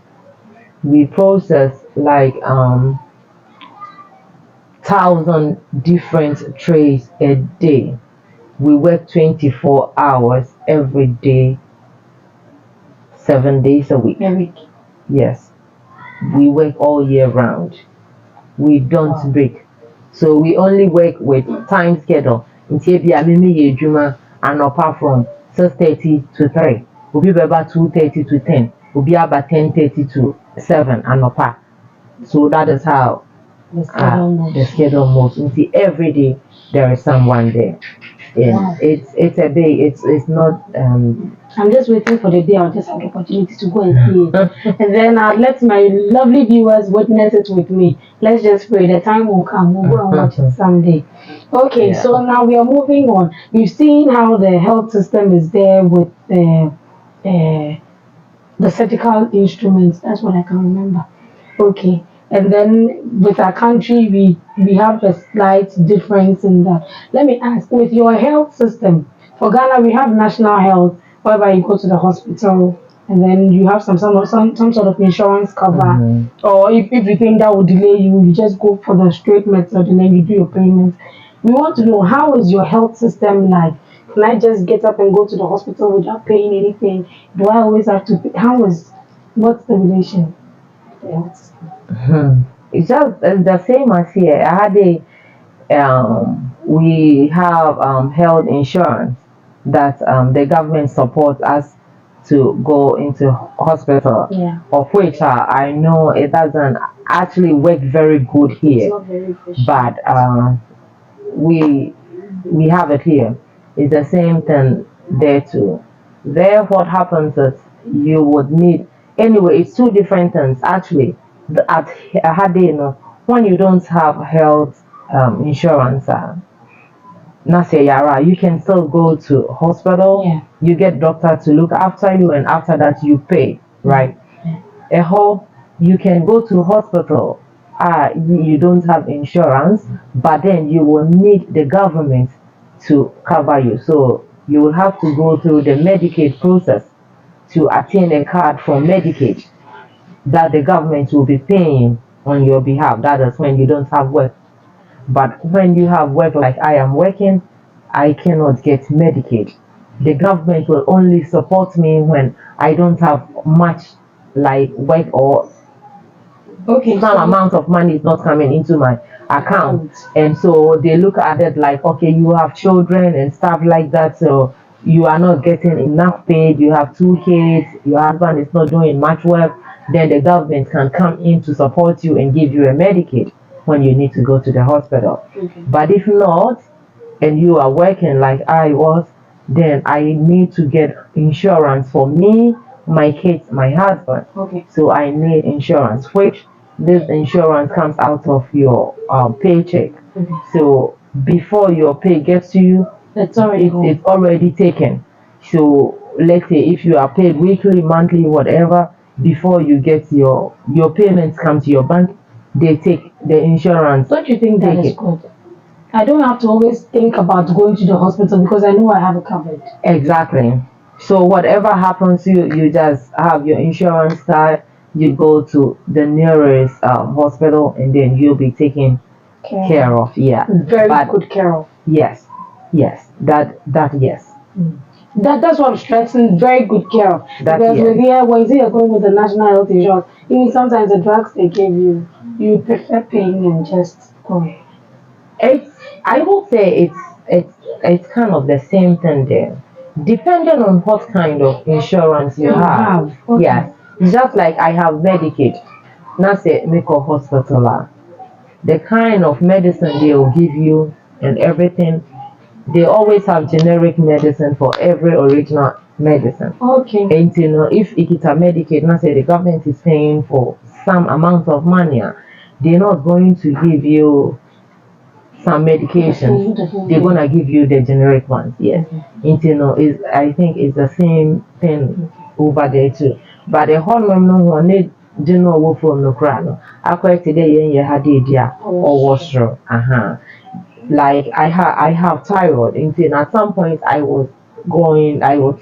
B: We process like 1,000 different trays a day. We work 24 hours every day, 7 days a week. Yes. We work all year round. We don't break. So we only work with time schedule. And apart from 6:30 to 3, we'll be about 2:30 to 10. We'll be about 10:30 to 7 and apart. So that is how the schedule moves. Until every day there is someone there. And it's a day. It's not.
A: I'm just waiting for the day I'll just have the opportunity to go and see it. And then I'll let my lovely viewers witness it with me. Let's just pray the time will come. We'll go and watch it someday. Okay, so now we are moving on. We've seen how the health system is there with the surgical instruments. That's what I can remember. Okay. And then with our country, we have a slight difference in that. Let me ask, with your health system, for Ghana, we have national health, whereby you go to the hospital and then you have some sort of insurance cover. Or if you think that would delay you, you just go for the straight method and then you do your payments. We want to know, how is your health system like? Can I just get up and go to the hospital without paying anything? Do I always have to pay? What's the relation?
B: It's just the same as here. We have health insurance that the government supports us to go into hospital, of which I know it doesn't actually work very good here.
A: It's not very efficient.
B: But we have it here. It's the same thing there too. There, what happens is you would need. Anyway, it's 2 different things actually. At Hadeno, when you don't have health insurance, not say yara, you can still go to hospital.
A: Yeah.
B: You get doctor to look after you, and after that you pay, right? You can go to hospital. You don't have insurance, but then you will need the government to cover you. So you will have to go through the Medicaid process to attain a card from Medicaid that the government will be paying on your behalf. That is when you don't have work. But when you have work like I am working, I cannot get Medicaid. The government will only support me when I don't have much like work, or
A: Okay.
B: some amount of money is not coming into my account. And so they look at it like, okay, you have children and stuff like that, so you are not getting enough paid, you have 2 kids, your husband is not doing much work, then the government can come in to support you and give you a Medicaid when you need to go to the hospital.
A: Okay.
B: But if not, and you are working like I was, then I need to get insurance for me, my kids, my husband.
A: Okay.
B: So I need insurance, which this insurance comes out of your paycheck.
A: Okay.
B: So before your pay gets to you,
A: It's already
B: taken. So let's say if you are paid weekly, monthly, whatever, before you get your payments come to your bank, they take the insurance.
A: Don't you think that is good? I don't have to always think about going to the hospital because I know I have it covered.
B: Exactly. So whatever happens, you just have your insurance card. You go to the nearest hospital, and then you'll be taken care of. Yeah.
A: Very good care of.
B: Yes. Yes. That yes.
A: That's what I'm stressing. Very good care of. Because with here, when you say you're going with the national health insurance, even sometimes the drugs they give you, you prefer paying and just going.
B: I will say it's kind of the same thing there, depending on what kind of insurance you have.
A: Okay.
B: Yes, just like I have Medicaid. Not say make a hospital. The kind of medicine they will give you and everything, they always have generic medicine for every original medicine.
A: Okay.
B: And if it's a Medicaid, not say the government is paying for some amount of money, they're not going to give you some medication. They're gonna give you the generic ones. Yes. Is I think it's the same thing over there too. But the hormone no one need general wo from no crano. According to the yen had idea or washroom. Like I have thyroid. And at some point I was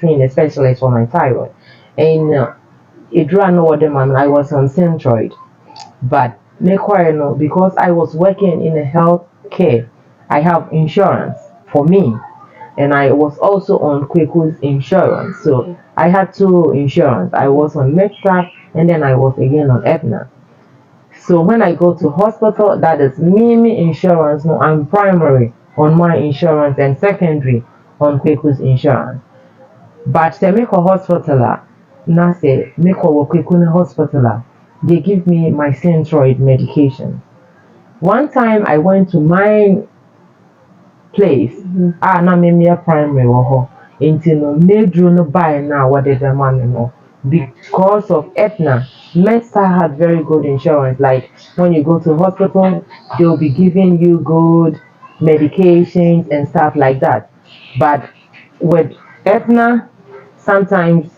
B: seeing a specialist for my thyroid. And it ran over them and I was on Centroid. But because I was working in a health care, I have insurance for me, and I was also on Kweku's insurance. So I had two insurance. I was on Metra, and then I was again on Aetna. So when I go to hospital, that is me insurance. No, I'm primary on my insurance and secondary on Kweku's insurance. But they make a hospital, na say make a Kwekuna hospital. They give me my Centroid medication. One time I went to my place, na me primary wɔ hɔ. Nti no medru no buy na wɔde bɛma me no. Because of Aetna, Mesta had very good insurance. Like when you go to hospital, they'll be giving you good medications and stuff like that. But with Aetna, sometimes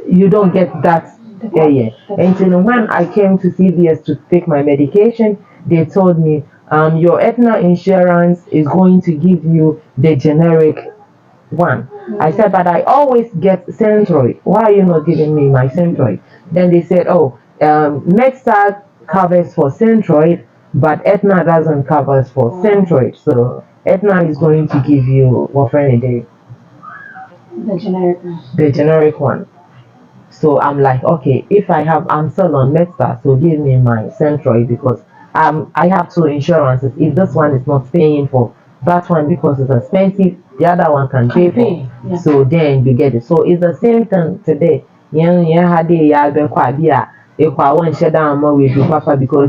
B: you don't get that. And when I came to CVS to take my medication, they told me, your Aetna insurance is going to give you the generic one. I said, but I always get Centroid. Why are you not giving me my Centroid? Then they said, oh, MedStar covers for Centroid, but Aetna doesn't cover for Centroid. So Aetna is going to give you what friend day?
A: The generic one.
B: The generic one. So I'm like, okay, if I'm still on MedStar, so give me my Centroid because I have two insurances. If this one is not paying for that one because it's expensive, the other one can pay for.
A: Yeah.
B: So then you get it. So it's the same thing today. Because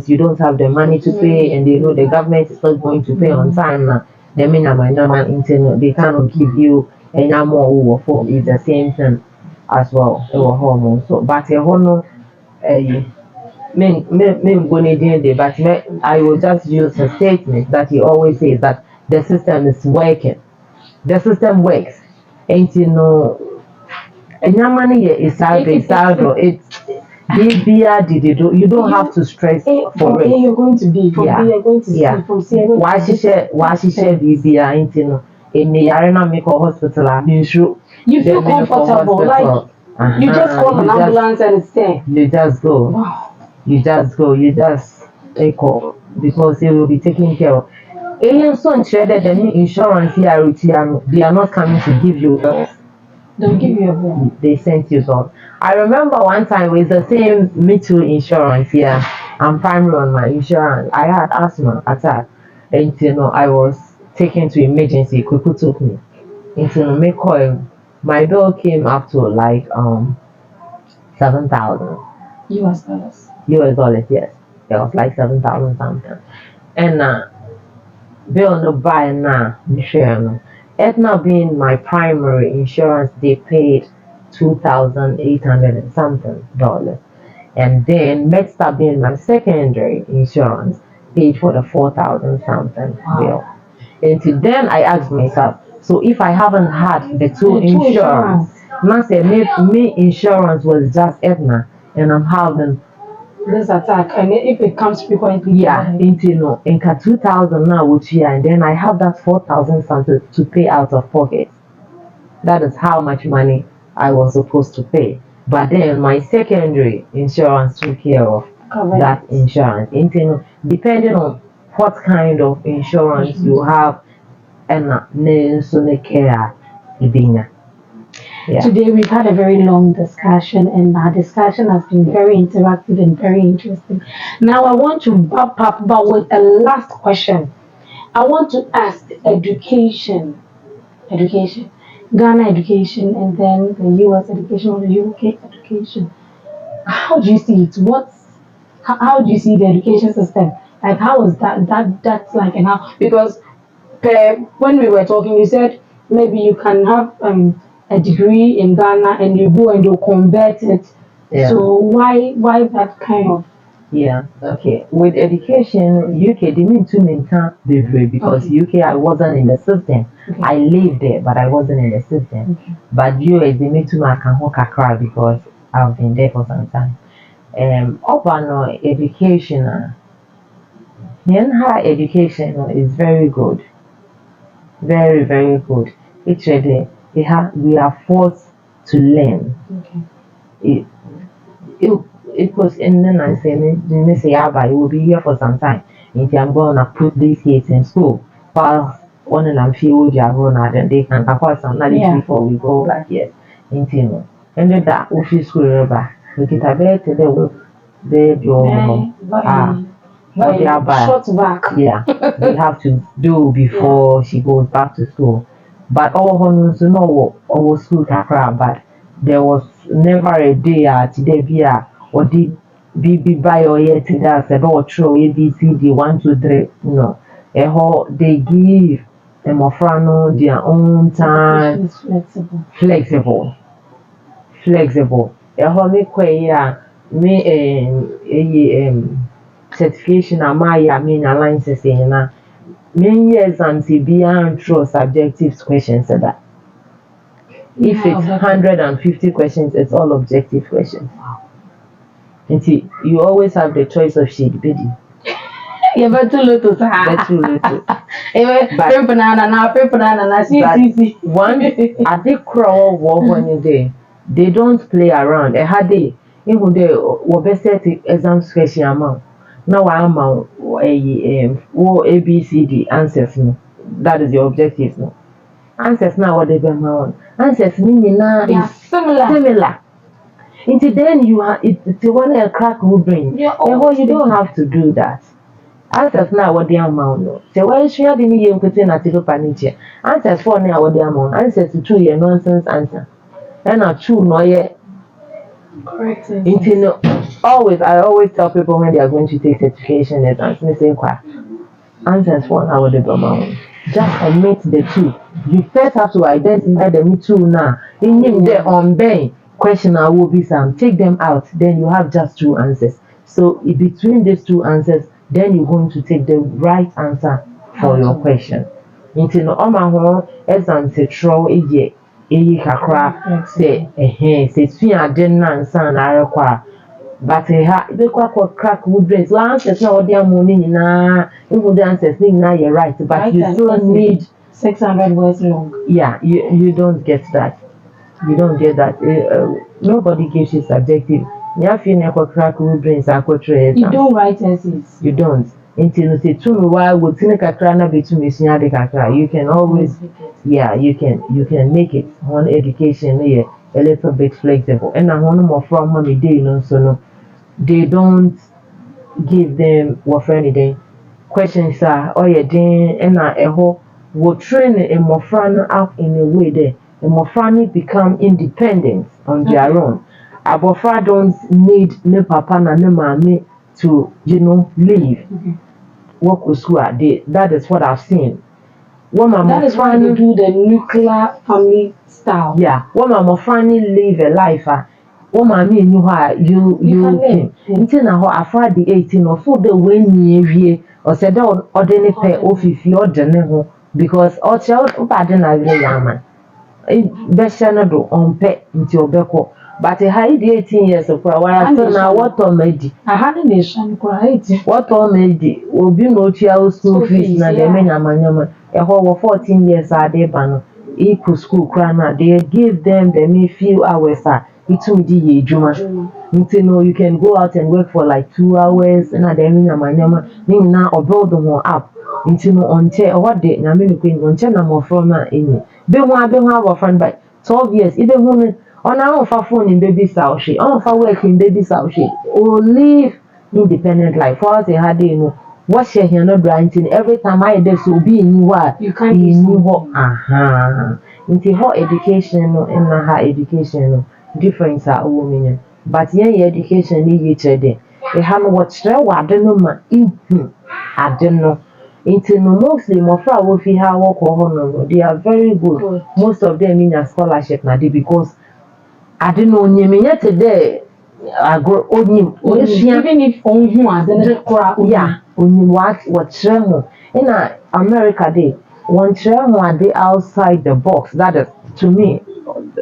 B: you don't have the money to pay and they know the government is not going to pay on time now. They cannot give you any more for it's the same thing as well. Hormone. So but a hormone men go but I will just use a statement that he always says that the system is working. The system works. And and your money is out, it's you don't have to stress for
A: A
B: it.
A: you're going to B, from B you're going to C, from C you're going to D.
B: Why she share BBA into in the arena make a hospital
A: You feel comfortable, like you just call an ambulance and it's there.
B: You just go.
A: Wow.
B: You just go. You just take off because it will be taken care of. Alien son shredded the insurance here, they are not coming to give you that.
A: They'll give you a bill.
B: They sent you some. I remember one time with the same Me Too insurance here. I'm primary on my insurance. I had asthma attack, and I was taken to emergency. Quickly took me into make call. My bill came up to like 7,000
A: US dollars.
B: US dollars. Yes, it was like 7,000 something. And bill no buy now. Aetna being my primary insurance, they paid 2,800 and something dollars. And then Medstar being my secondary insurance, paid for the 4,000 something bill. And then I asked myself, so if I haven't had the two insurance, now say me insurance was just Aetna, and I'm having
A: this attack, and if it comes frequently,
B: in 2,000 now which year, and then I have that 4,000 something to pay out of pocket. That is how much money I was supposed to pay. But then my secondary insurance took care of that insurance. Depending on what kind of insurance you have, and care. Yeah.
A: Today we've had a very long discussion, and our discussion has been very interactive and very interesting. Now I want to wrap up, but with a last question. I want to ask education, Ghana education, and then the US education or the UK education. How do you see it? How do you see the education system? Like how is that's like, and how, because when we were talking, you said maybe you can have a degree in Ghana and you go and you convert it.
B: Yeah.
A: So why that kind of?
B: Yeah, okay. With education, UK didn't too maintain because UK I wasn't in the system.
A: Okay.
B: I lived there, but I wasn't in the system.
A: Okay.
B: But US they made too much cry because I've been there for some time. Upon education, higher education is very good, very very good. It's ready. We are forced to learn.
A: Okay.
B: It was in the I say it will be here for some time. And I'm gonna put these kids in school. While one and I'm few and they can afford some knowledge before we go back yes. And then that office school we get a bed to the
A: short back.
B: Yeah, we have to do before she goes back to school. But all homes know our school kakra, but there was never a day today be or did BB by or yet that said or true ABCD 1 2 3 no. They give them ofrano their own time.
A: It's
B: Flexible. Me certification I mean alliances in many years and be through subjective questions that. If it's 150 questions, it's all objective questions. And see, you always have the choice of shade, baby.
A: Yeah, but too little.
B: But one, I think crawl when you day. They don't play around. A hard day. Even they were best set exam question amount. Now I'm A B C D answers no. That is your objective no. Answers now what they be on. Answers meaning now is similar. Until then you have it's one a crack will bring. You don't have to do that. Answers now what the amount no. So why is she having you put in a table paniche? Answers for now what the amount. Answers to 2 year nonsense answer. And not true no yet.
A: Correct.
B: I always tell people when they are going to take certification exams, they say answers for now what the amount. Just omit the two. You first have to identify the two now. In the unveil question I will be some. Take them out, then you have just 2 answers. So between these 2 answers, then you're going to take the right answer for your question. Nti no oma ho exam se tro eye eyi kakra se sua ade na nsan na arekwa but ha be kwa crack wood brains so answers na odi amoni nyina even the answers na you're right but you still need
A: 600 words long.
B: Yeah, you don't get that. You don't get that. Nobody gives you subjective. You crack wood brains
A: You don't write essays.
B: You don't. Until you say to me why would kakra be to me kakra. You can always you can make it on education a little bit flexible. And I want more from mommy day so no they don't give them what anything. Questions are oh yeah and a whole will train a mofran out in a way that a mofrani become independent on their own. Abofra don't need ne papa na ne mami to leave. Work with school that is what I've seen.
A: That is why they do the nuclear family style.
B: Yeah, woman mofrani live a life. Woman me knew how you came. Until now after the 18 or so the way near or said ordinary pay ofifi or general because all child pardon as a yaman. Beshana do on pet into beko. But a high 18 years of while I now what already.
A: I had a nation cried.
B: What already will be no child school fees na the menya a whole 14 years are they ban equal school crana they give them the few hours it will be juma. You can go out and work for like 2 hours and then now or build them up into on chair or what day na me queen on chair more from any be one have a friend by 12 years even woman on our phone in baby south she on for work in baby south she or live independent life for us had what share here no granting every time I did so be in what
A: you can't
B: into her education and her education difference are women but education need each other they have what I don't know I don't know into mostly more for we have work they are very good. Most of them in a scholarship now because I don't know yet today I go even
A: if on you are
B: yeah only what tremor in America they one tremor they outside the box that is to me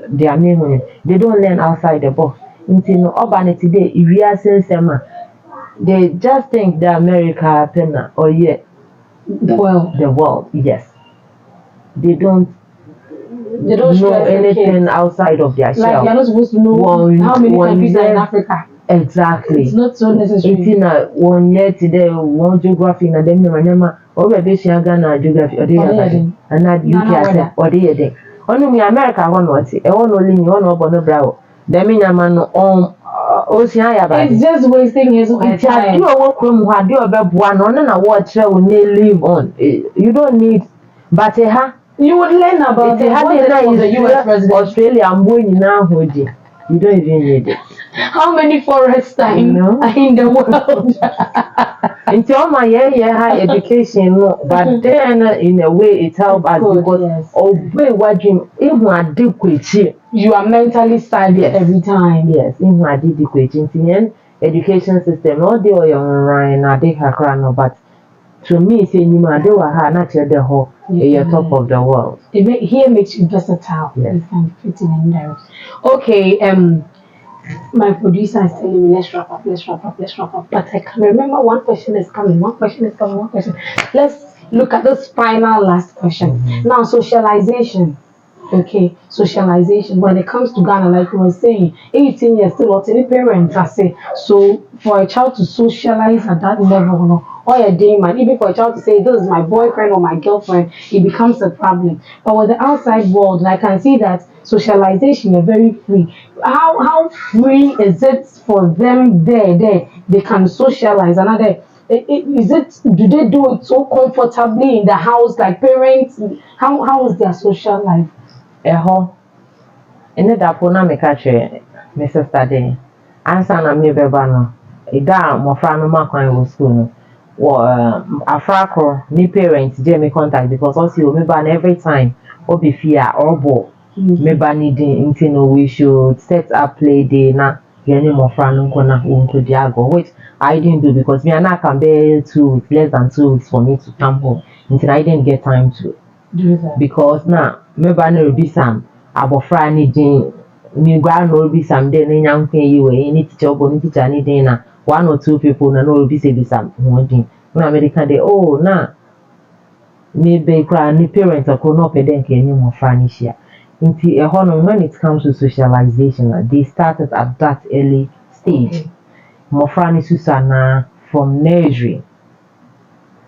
B: their name they don't learn outside the box into urban today if we are saying they just think the America penna or the world yes they don't know anything outside of their shell.
A: Like you're not supposed to know how many countries are in Africa.
B: Exactly.
A: It's not so necessary.
B: It's 1 year today, one geography, and then remember, over this Ghana geography, or the and not UK or the day. Only America, one was it, only one of no brow. The man on Oceania.
A: It's just wasting his time.
B: You work from what you have one on and a watch will live on. You don't need, but
A: you would learn about
B: it. The US president. Australia, I'm going now, Hoji. You don't even need it.
A: How many forests are in the world?
B: Until my high education, but then in a way it helps us because obey what
A: you are mentally stable every time.
B: Yes, in my education education system, all the way online, I think I but to me, saying you might do a not the whole, you're top of the world.
A: Here makes you versatile.
B: Yes.
A: You can fit in and out. Okay, my producer is telling me let's wrap up. But I can remember one question is coming. Let's look at this final last question. Now, socialization. Okay, socialization. When it comes to Ghana, like you were saying, 18 years still not any parents are say. So for a child to socialize at that level, or a day man, even for a child to say this is my boyfriend or my girlfriend, it becomes a problem. But with the outside world, I can see that socialization is very free. How free is it for them there? They can socialize another. Do they do it so comfortably in the house like parents? How is their social life?
B: In the Dapona me catch Mrs. Tade. Answer na me bebano. Ida mo fra no makwan wo school no. Afrako ni parents dey me contact because also you remember every time obi fear or bo member needing we should set up play day na any more friend na unko diago which I didn't do because me and I can bear 2 weeks less than 2 weeks for me to come home until I didn't get time to
A: do that.
B: Because now meba no be some abofra ni din ni gwa no be some dey na nyankwa yi we ni teacher obo ni teacher ni din na one or two people na no be say be some ho din na America dey oh na me be kra ni parents ko no pede nke ni mo fra ni hia nti e ho no when it comes to socialization they started at that early stage mo fra ni susana from nursery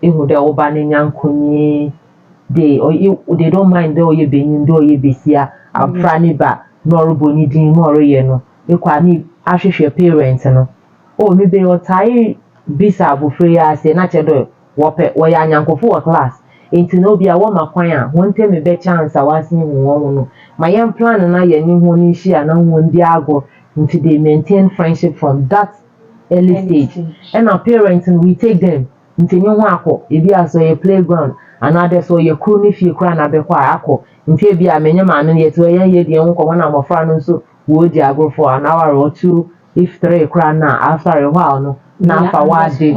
B: ihu dey oba ni nyankonyi they don't mind the oye benin do oye besia afrani ba no robo ni din no roye no e kwa ni ahwehwe parents no oh me be otai bisa abofre ya se na chedo wo ya nyankofo wo class enti no bia wo makwan a wonte me be chance a wasin wo no my young plan na ye ni ho ni hia na ho ndi ago nti they maintain friendship from that early stage and our parents and we take them nti nyo ho akọ ebi aso ye playground another so ye kru ni fie kra na be kwa akọ nti ebi a menye ma no ye to ye die nko na mofra no so wo di agro for an hour or two if three kra na after a while no na fa wa de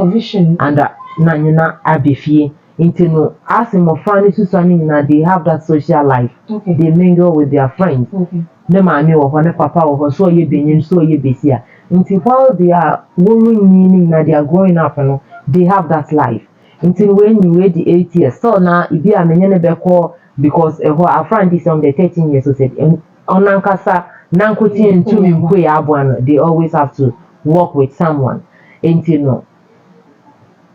B: and na nyina abefie nti no as mofra ni susani na they have that social life they mingle with their friends ne maami wo ho ne papa wo ho so ye benyin so ye besia nti while they are growing na they are growing up no they have that life until when you wait the 8 years so now if you are menye be call because our friend is on the 13 years so said onankasa nankoti ntu mkwe ya abwan they always have to work with someone until no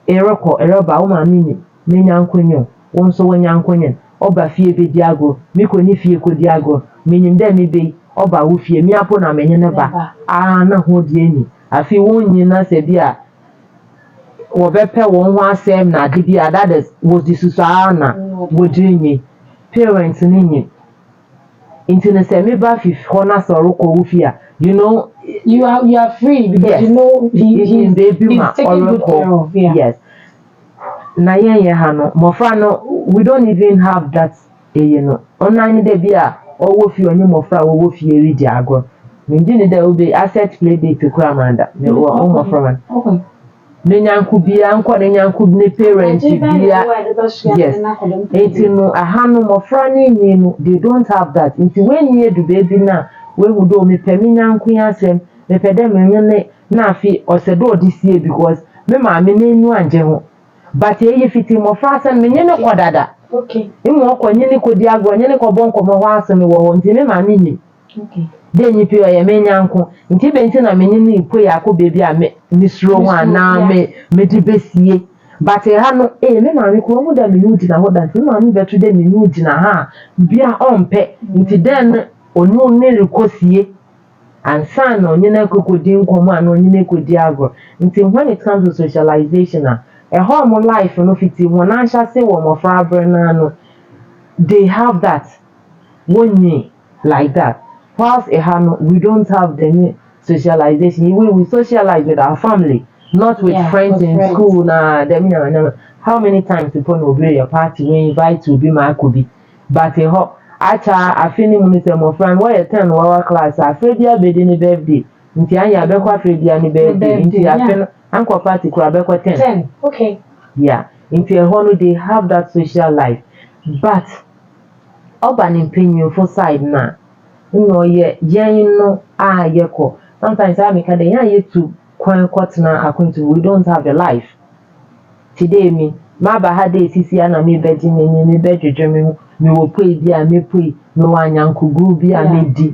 B: eroko o ma mini me nyankonyo wonso wanyankonyen oba fie be diago miko ni fie ko diago menyim de me be oba wo fie mi apo na menye ne ba na ho die ni afi wonyi na se bia wobepe won ho asem na ade bia that is was the susana wodinyi parents ninyi into the semi ba fi hona soro ko wo fie you know
A: you are free because yes. You know he's taking good care of
B: yes na yen ha no mofra no we don't even have that you know online de bia owo fie onye mofra wo fie ri di agro me ndi ne da obe asset play date ko amanda me wo mofra man okay ne nyanku bia nko ne nyanku ne parents bia yes enti no aha no mofra ni ni no they don't have that enti when you do baby na we would do me pemi nyanku yasem me pede me ne na afi osedo odisie because me ma me nenu anje ho but ye fiti mofra san me nyene kodada
A: okay
B: imu okonye ni kodi agro nyene ko bonko mo ho asem wo ho enti me ma me ni
A: okay
B: de nyi pio ye me nyanko nti be nti na me nyene ipo ya ko baby a me misro ho na me di besie but ha no me ma me ko mu da me nudi na ho da nti ma me betu de me nudi na ha bia ompe nti den onu ne rekosie ansa na onye na kokodi nkomo a na onye na kodi agro nti when it comes to socialization a home life no fiti ho na ansha se wo mo fra brana no they have that wonni like that whilst we don't have the socialization we socialize with our family not with friends in school na them how many times people no be your party when you invite to be my could be but acha afini mu se mo friend why 10 our class afredia be di ni birthday nti anya be kwa afredia ni birthday nti afin anko party kura be kwa 10
A: okay
B: yeah nti no they have that social life but urban opinion for side na no yen no yeko sometimes I make a day to kwatna according we don't have a life today me maba ha dey sisi ana me beji me bedwedwe me wo poi bia me poi no anyankugu bia me di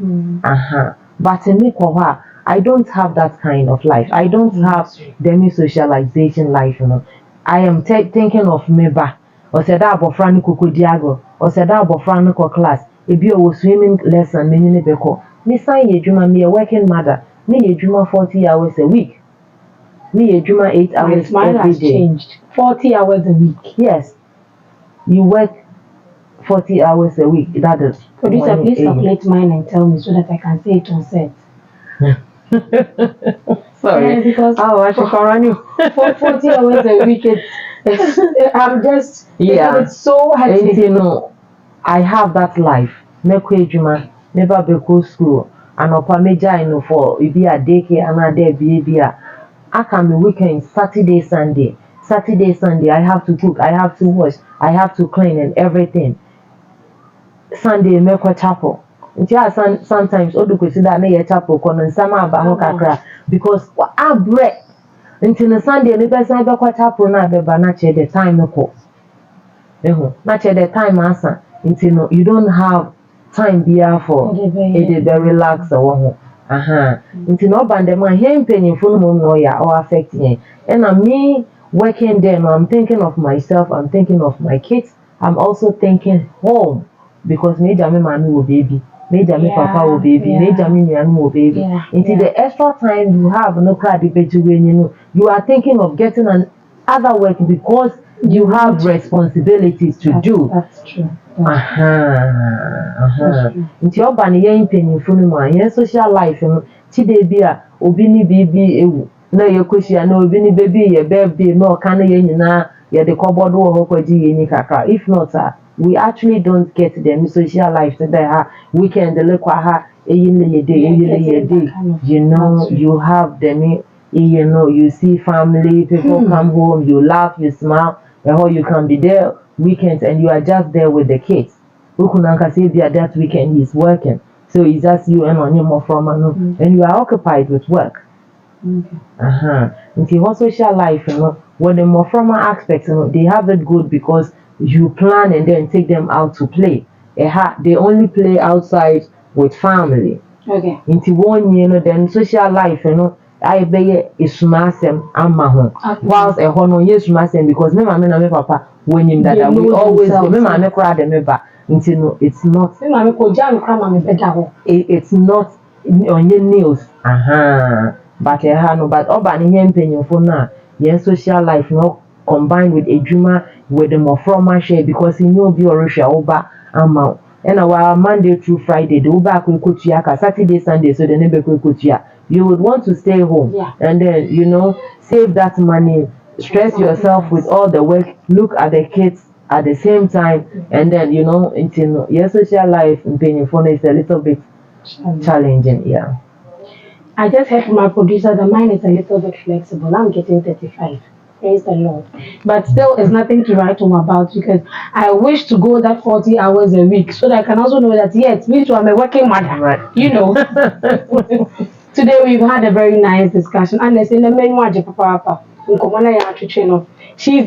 B: but me ko ha I don't have that kind of life I don't have the socialization life you know I am thinking of me ba o said abofra ni kokodi ago o said abofra ni ko class ebi o swimming lesson me ni beko me sign ye juma me a working mother me ye juma 40 hours a week me ye juma 8 hours every day
A: changed 40 hours a week
B: yes you work 40 hours a week that is
A: producer please calculate mine and tell me so that I can say it on set
B: sorry
A: because
B: I should run you
A: for 40 hours a week I'm just it's so hectic
B: you know I have that life meko ejuma never be go school and opa meja you know for e be a daycare and a day be I can be weekend Saturday Sunday I have to cook I have to wash I have to clean and everything Sunday me kwa chapel. Sometimes odu kwesi da na ye chapel kono nsama aba ho kakra because abre until the Sunday ni person be kwa chapel na be ba na che the time ko. Na che the time asa until you don't have time there for it dey relax ho. Until no band man here penyimfo no no ya or affect me. And me working there now, I'm thinking of myself, I'm thinking of my kids, I'm also thinking home because me jame mami wo baby, me jame papa wo baby, me jame nuanu wo baby. Until the extra time you have no card you are thinking of getting an other work because you have responsibilities to do.
A: That's true.
B: Nti oba ne yen penyimfo no mu yen social life no chide bi a obi ni bibi ewu na ye koshia na obi ni baby ye birthday no ka na ye nyina ye de kobodo wo kwaji ye ni kakra. If not we actually don't get them social life today weekend le kwa ha eyile ye day you know you have them you know you see family people come home you laugh you smile and how you can be there weekends and you are just there with the kids. That weekend he's working. So it's just you and on your from and you are occupied with work. Into your social life, you know, when the more formal aspects, you know, they have it good because you plan and then take them out to play. They only play outside with family.
A: Okay.
B: Into 1 year, you know, then social life, you know, I be is masem amma home. Whilst a hono yes masem because me mama na me papa when him that we always go me mama cry them ba until no it's not
A: me mama ko jam cry mama bega ho
B: it's not on your news but no but oba ni yen penyofo na yen social life no combined with ejuma with the more formal share because he know be orisha oba amma and our Monday through Friday the uba akukutia ka Saturday Sunday so the nebe kukutia you would want to stay home and then you know save that money stress yourself with all the work look at the kids at the same time and then you know until your social life in phone is a little bit challenging.
A: I just heard from my producer that mine is a little bit flexible. I'm getting 35. Praise the Lord. But still, it's nothing to write home about because I wish to go that 40 hours a week so that I can also know that, yes, me too, I'm a working mother.
B: Right.
A: You know. Today, we've had a very nice discussion. And there's in the main one, she's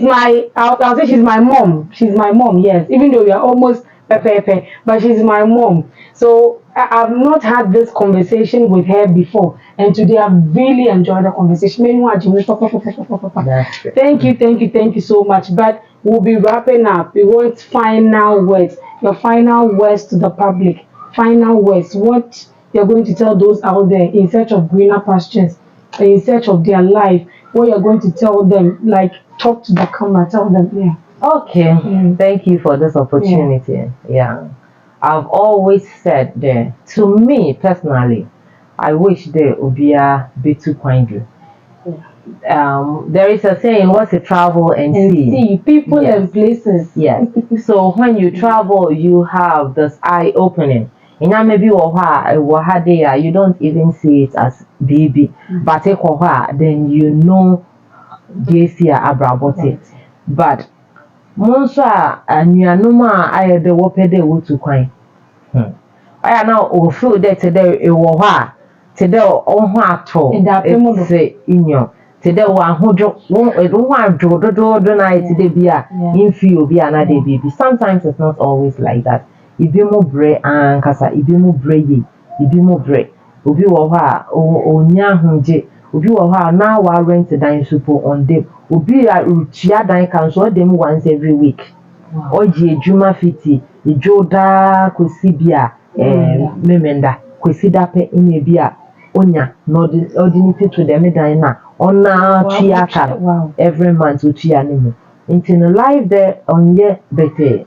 A: my, I'll say she's my mom. She's my mom, yes. Even though we are almost pepe, but she's my mom. So I've not had this conversation with her before, and today I've really enjoyed the conversation. Thank you so much. But we'll be wrapping up. We want final words, your final words to the public. Final words, what you're going to tell those out there in search of greener pastures, in search of their life, what you're going to tell them, like talk to the camera, tell them,
B: Okay, thank you for this opportunity. I've always said that to me personally, I wish there would be a bit too kindly. There is a saying, what's a travel and see
A: people and places.
B: Yes. So when you travel, you have this eye opening. And now maybe you don't even see it as baby, but then you know this year about it. But Monsa and Yanuma, I had the wopede wutu kwine. I now will feel that today it will today on what it's in your today one who don't want to night today be a in few be another baby. Sometimes it's not always like that. If you move bread and kasa, if you move bread, if you move bread, if you are o nyahunje, if you are now rent a dine super on them, will be a rutia dine cancel them once every week. Oji Juma fiti, Ijoda Kusibia, Memenda, Kusidape inebia, Onya, no ordinity to the medina, ona chiaka every month to chianimu. Into the life there on ye bete.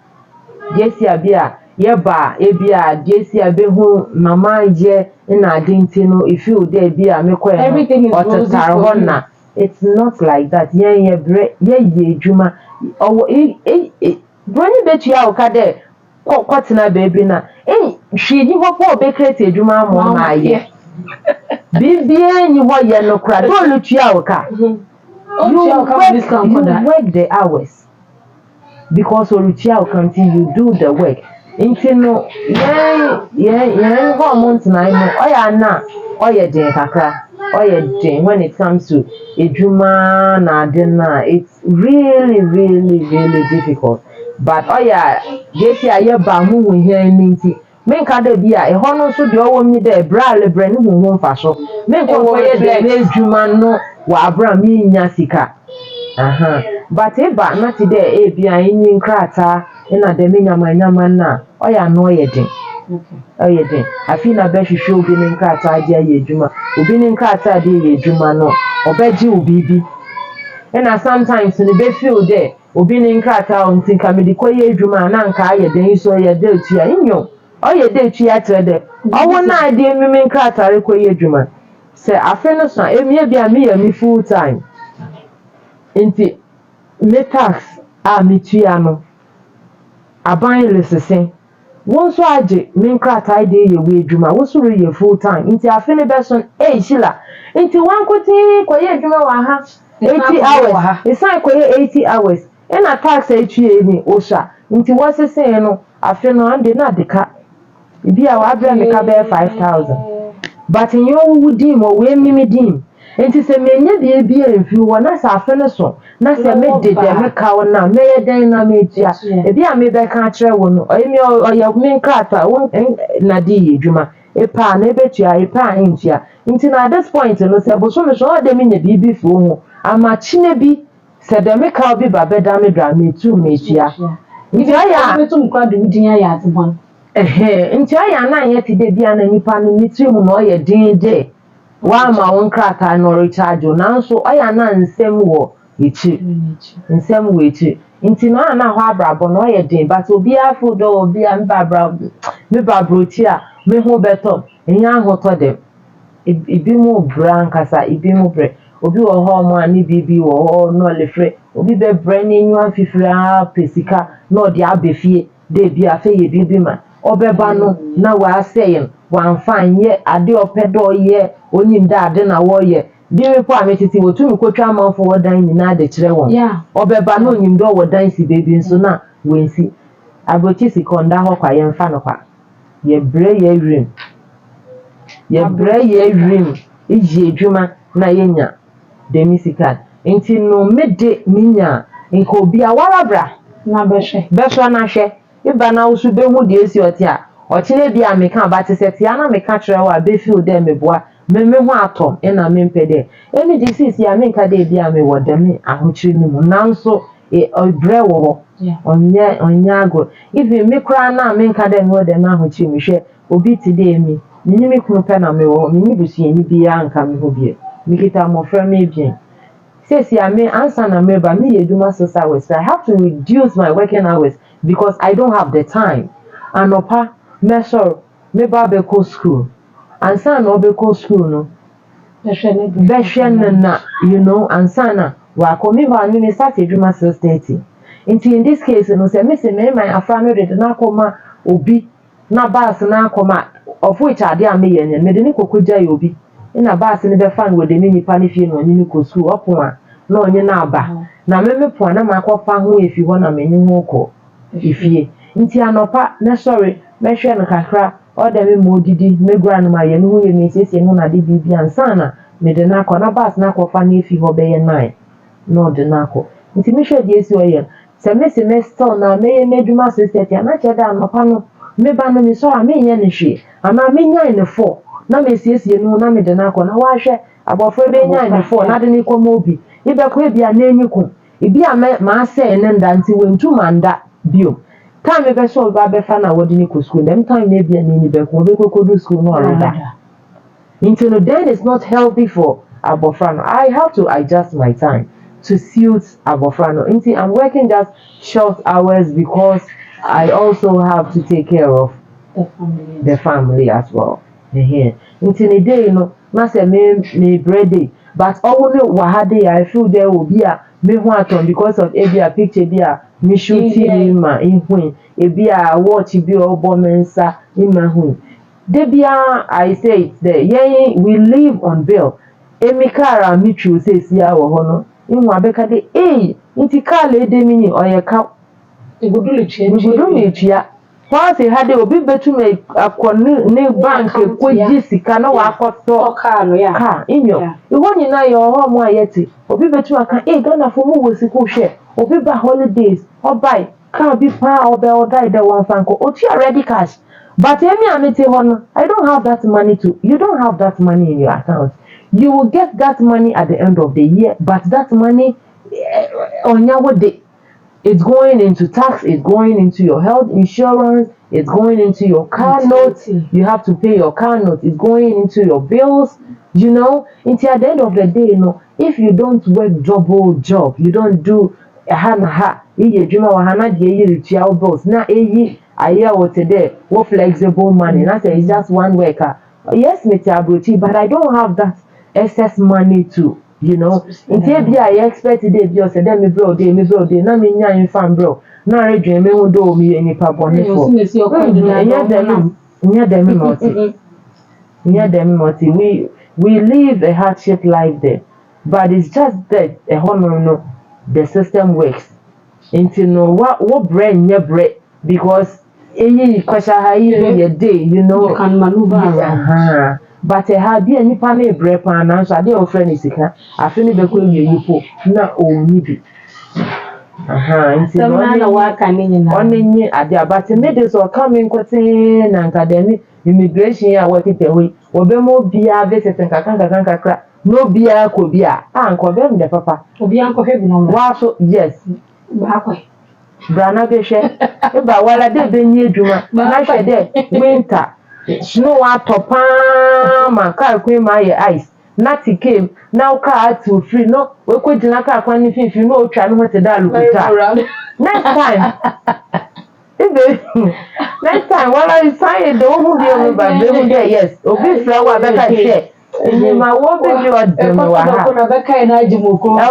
B: Jesi abia, yeba, ebia, Jesi abehu, mama je, in a dintino, if you there be a meko,
A: everything is rosy.
B: It's not like that. Ye Juma, Brony bet you out there. What's na baby na? She knew what for be create a Juma mama ye. Bibi you what ye no cry. Don't look you out. You work the hours because Oluchia until you do the work. Nti no yen hormones na no oya na oya den kakra oya den when it comes to ejuma na na it's really difficult but oya gesi aye ba mu hu here nti menka da bia e ho no so de owo mi da bra le bra ni hu mfa so menka ko ye de ejuma no wa abra mi nya sika but eba na ti de e bia yin krata ina de me nyama na oya no oye den oye den afi na be hwehwe obi ni krata de aye ejuma obi ni krata de aye ejuma no obeji obibi ina sometimes ni be feel there obi ni krata on tin ka me di koye ejuma na nka aye den so ye de otua inyo oye de otua trede owo na de mi krata re koye ejuma se afi no so emi bia me ya mi full time nti me tax a me tua no aban lesese won so age me nkrata de ye we adwuma wo so re ye full time nti afi ne beso shila nti wan koti koye adwuma wa ha 80 hours isan koye 80 hours na tax a tue ni osha nti wo sese no afi no ande na deka ibi a wa bra me ka be 5000 but in your dim or we mimi dim enti se menye de bia emfi wo na sa afi ne so na se me de me ka wo na me ye den na me tia e bia me be ka kire wo no emi oya me krata wo na di yedwuma e pa na e betua e pa entia nti na at this point no se bo so me so de me nya bibi fu ho ama chine bi se de me ka obi ba be da me dra me tu me tia nti aya
A: me tu nkwa de din ya atebon
B: nti aya na anya ti de bia na nipa no mitrim no oye din de wa ma won krata no recharge na so aya na nsem wo echi nsem wo echi nti na na ho abrabo no oye din but obi afu do obi am babra me babrochi a me ho beto enya ho to de ibi mu bra nkasa ibi mu bre obi wo ho mo ani bibi wo ho no lefre obi be bre ni nyu afifira pesika no de abefie de bia fe ye bibi ma obeba no na wa sey wan fan ye ade opedo ye onyim da ade na wo ye dimi po ametiti wotumi kotwa amanfo wodan nyina de kire won obeba no onyim do wodan si bebi nso na wensi abochi sikonda ho kwa ye mfa no kwa ye bre ye rim iji edwuma na yenya demisikat nti no mede minya nko obi awara bra
A: na behwe
B: na hwe iba na usu behu de esi oti a ochire bia meka ba te seti ana meka kire wa be feel de meboa me ho atom na me mpede emi disease ya menka de bia me wodame ahochire ni mu nanso obre wo onya go even me kra na menka de me wodame ahochire mi hwe obi ti de emi ni me kunu pe na me wo ni busu ni bia nka me ho bia mi kita mo fra me bien says yeah, me answer na me ba me yeduma 6 hours. So I have to reduce my working hours because I don't have the time. And opa measure me ba be go school. Answer no be go school no. Behwe na you know answer na wa ko me ba me start eduma 6:30. In this case no say me my afra no de na koma obi na bus na koma of which ade am ye ne me de ni kokoja obi. Ina bus ni be fan we de ni nipa ni fie no ni ko school opon na onye na aba na me po na makofa ho efi ho na menyi ho ko ifie nti anopa na sorry me hwe no kakra o da me modidi me gura no ma ye no ho ye me siesie ho na de bibi ansa na me de na ko na bus na kofa na efi ho be ye 9 no de na ko nti me hwe de esi oye semester na me ye meduma 6:30 na che da anopa no me ba no me so a me ye ne hwe ama me nya ne 4 na me siesie no na me de na ko na wa hwe abofo be nya ne 4 na de ni ko mo obi ibe ko bia na enyiku ibi a ma say ne nda nti wentu manda bio time be so ba be fa na wodi ni ko school dem time na bia na ni be ko be ko do school no order into no then it's not healthy for abofrano. I have to adjust my time to suit abofrano. Into I'm working just short hours because I also have to take care of the family as well. Into the day, you know, na say me bread but only wahade I feel there will be a me want because of a picture be a me shooting ma in when e be a watch be obo mensa in my home. Debia I say it there yeah we live on bill emikara michu say sia wo ho no inwa beka de inti kala edemini oyeka
A: egudu le chia
B: Once you had the obi betu me akọ bank ko sika na wa akọtọ car inyo iwo nyina ye ho mo ayeti obi betu aka Ghana fo mo wo sika hwe obi ba holidays obai car bi pa obe odai de wan fanko oti already cash but emi amete ho no I don't have that money you don't have that money in your account. You will get that money at the end of the year, but that money on your day, it's going into tax, it's going into your health insurance, it's going into your car note. You have to pay your car note, it's going into your bills, until at the end of the day, if you don't work double job, you don't do bills. Now, what flexible money. That's it's just one worker. Yes, Mr. Abrochi, but I don't have that excess money too. Until I expect today, you said, me bro, na me nya fan bro. Na redwen me ho do me any pabone for. We live a hardship life there, but it's just that the system works. Until what brain your bread because any question how you day, you
A: can maneuver around.
B: But had be any pane bread pan and so they friend is I feel be ko you po na o ni bi. Only ade but me dey so come nkotin na academy immigration ya what it away. Obemo bia visit nkaka no bia ko bia anko be me papa.
A: Obi anko hwe bi no.
B: Wa so yes. Brana beshe eba wala de benye adwuma na hwe de winter snow atopa ma car queen ma ye ice na tikem na car to free no we ko jina car kwan ni fifi no otwa no hote da lukuta next time next time wala you say the who be on ba be who dey yes obi fra wa be ka share ma wo be you dem wa ha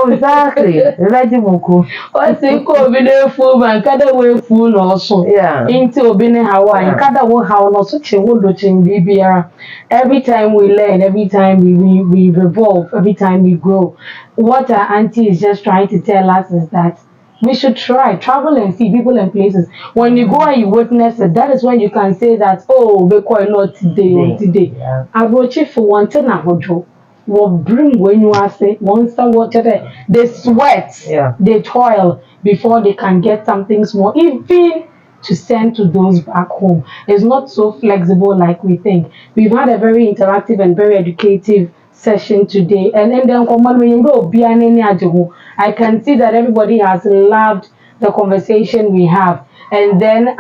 B: exactly ready moko
A: o se ko obi na efu man kada we efu no so into obi ne hawa kada wo hawo no so che wo do chin bibia. Every time we learn, every time we revolve, every time we grow, what our auntie is just trying to tell us is that we should travel and see people and places. When you go and you witness it, that is when you can say that, oh, we quite a lot today or today. Abroad for one thing, will bring when you are say once they sweat, they toil before they can get something small, even to send to those back home. It's not so flexible like we think. We've had a very interactive and very educative session today, and then I can see that everybody has loved the conversation we have. And then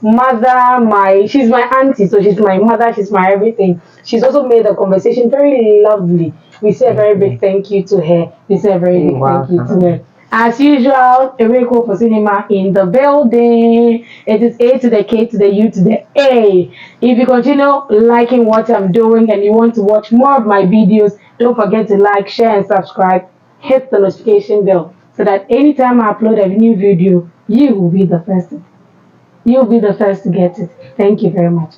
A: mother, she's my auntie, so she's my mother, she's my everything. She's also made the conversation very lovely. We say a very big thank you to her. We say a very big thank you to her. As usual, Eriko for Cinema in the building. It is A to the K to the U to the A. If you continue liking what I'm doing and you want to watch more of my videos, don't forget to like, share, and subscribe. Hit the notification bell so that anytime I upload a new video, you will be the first. You'll be the first to get it. Thank you very much.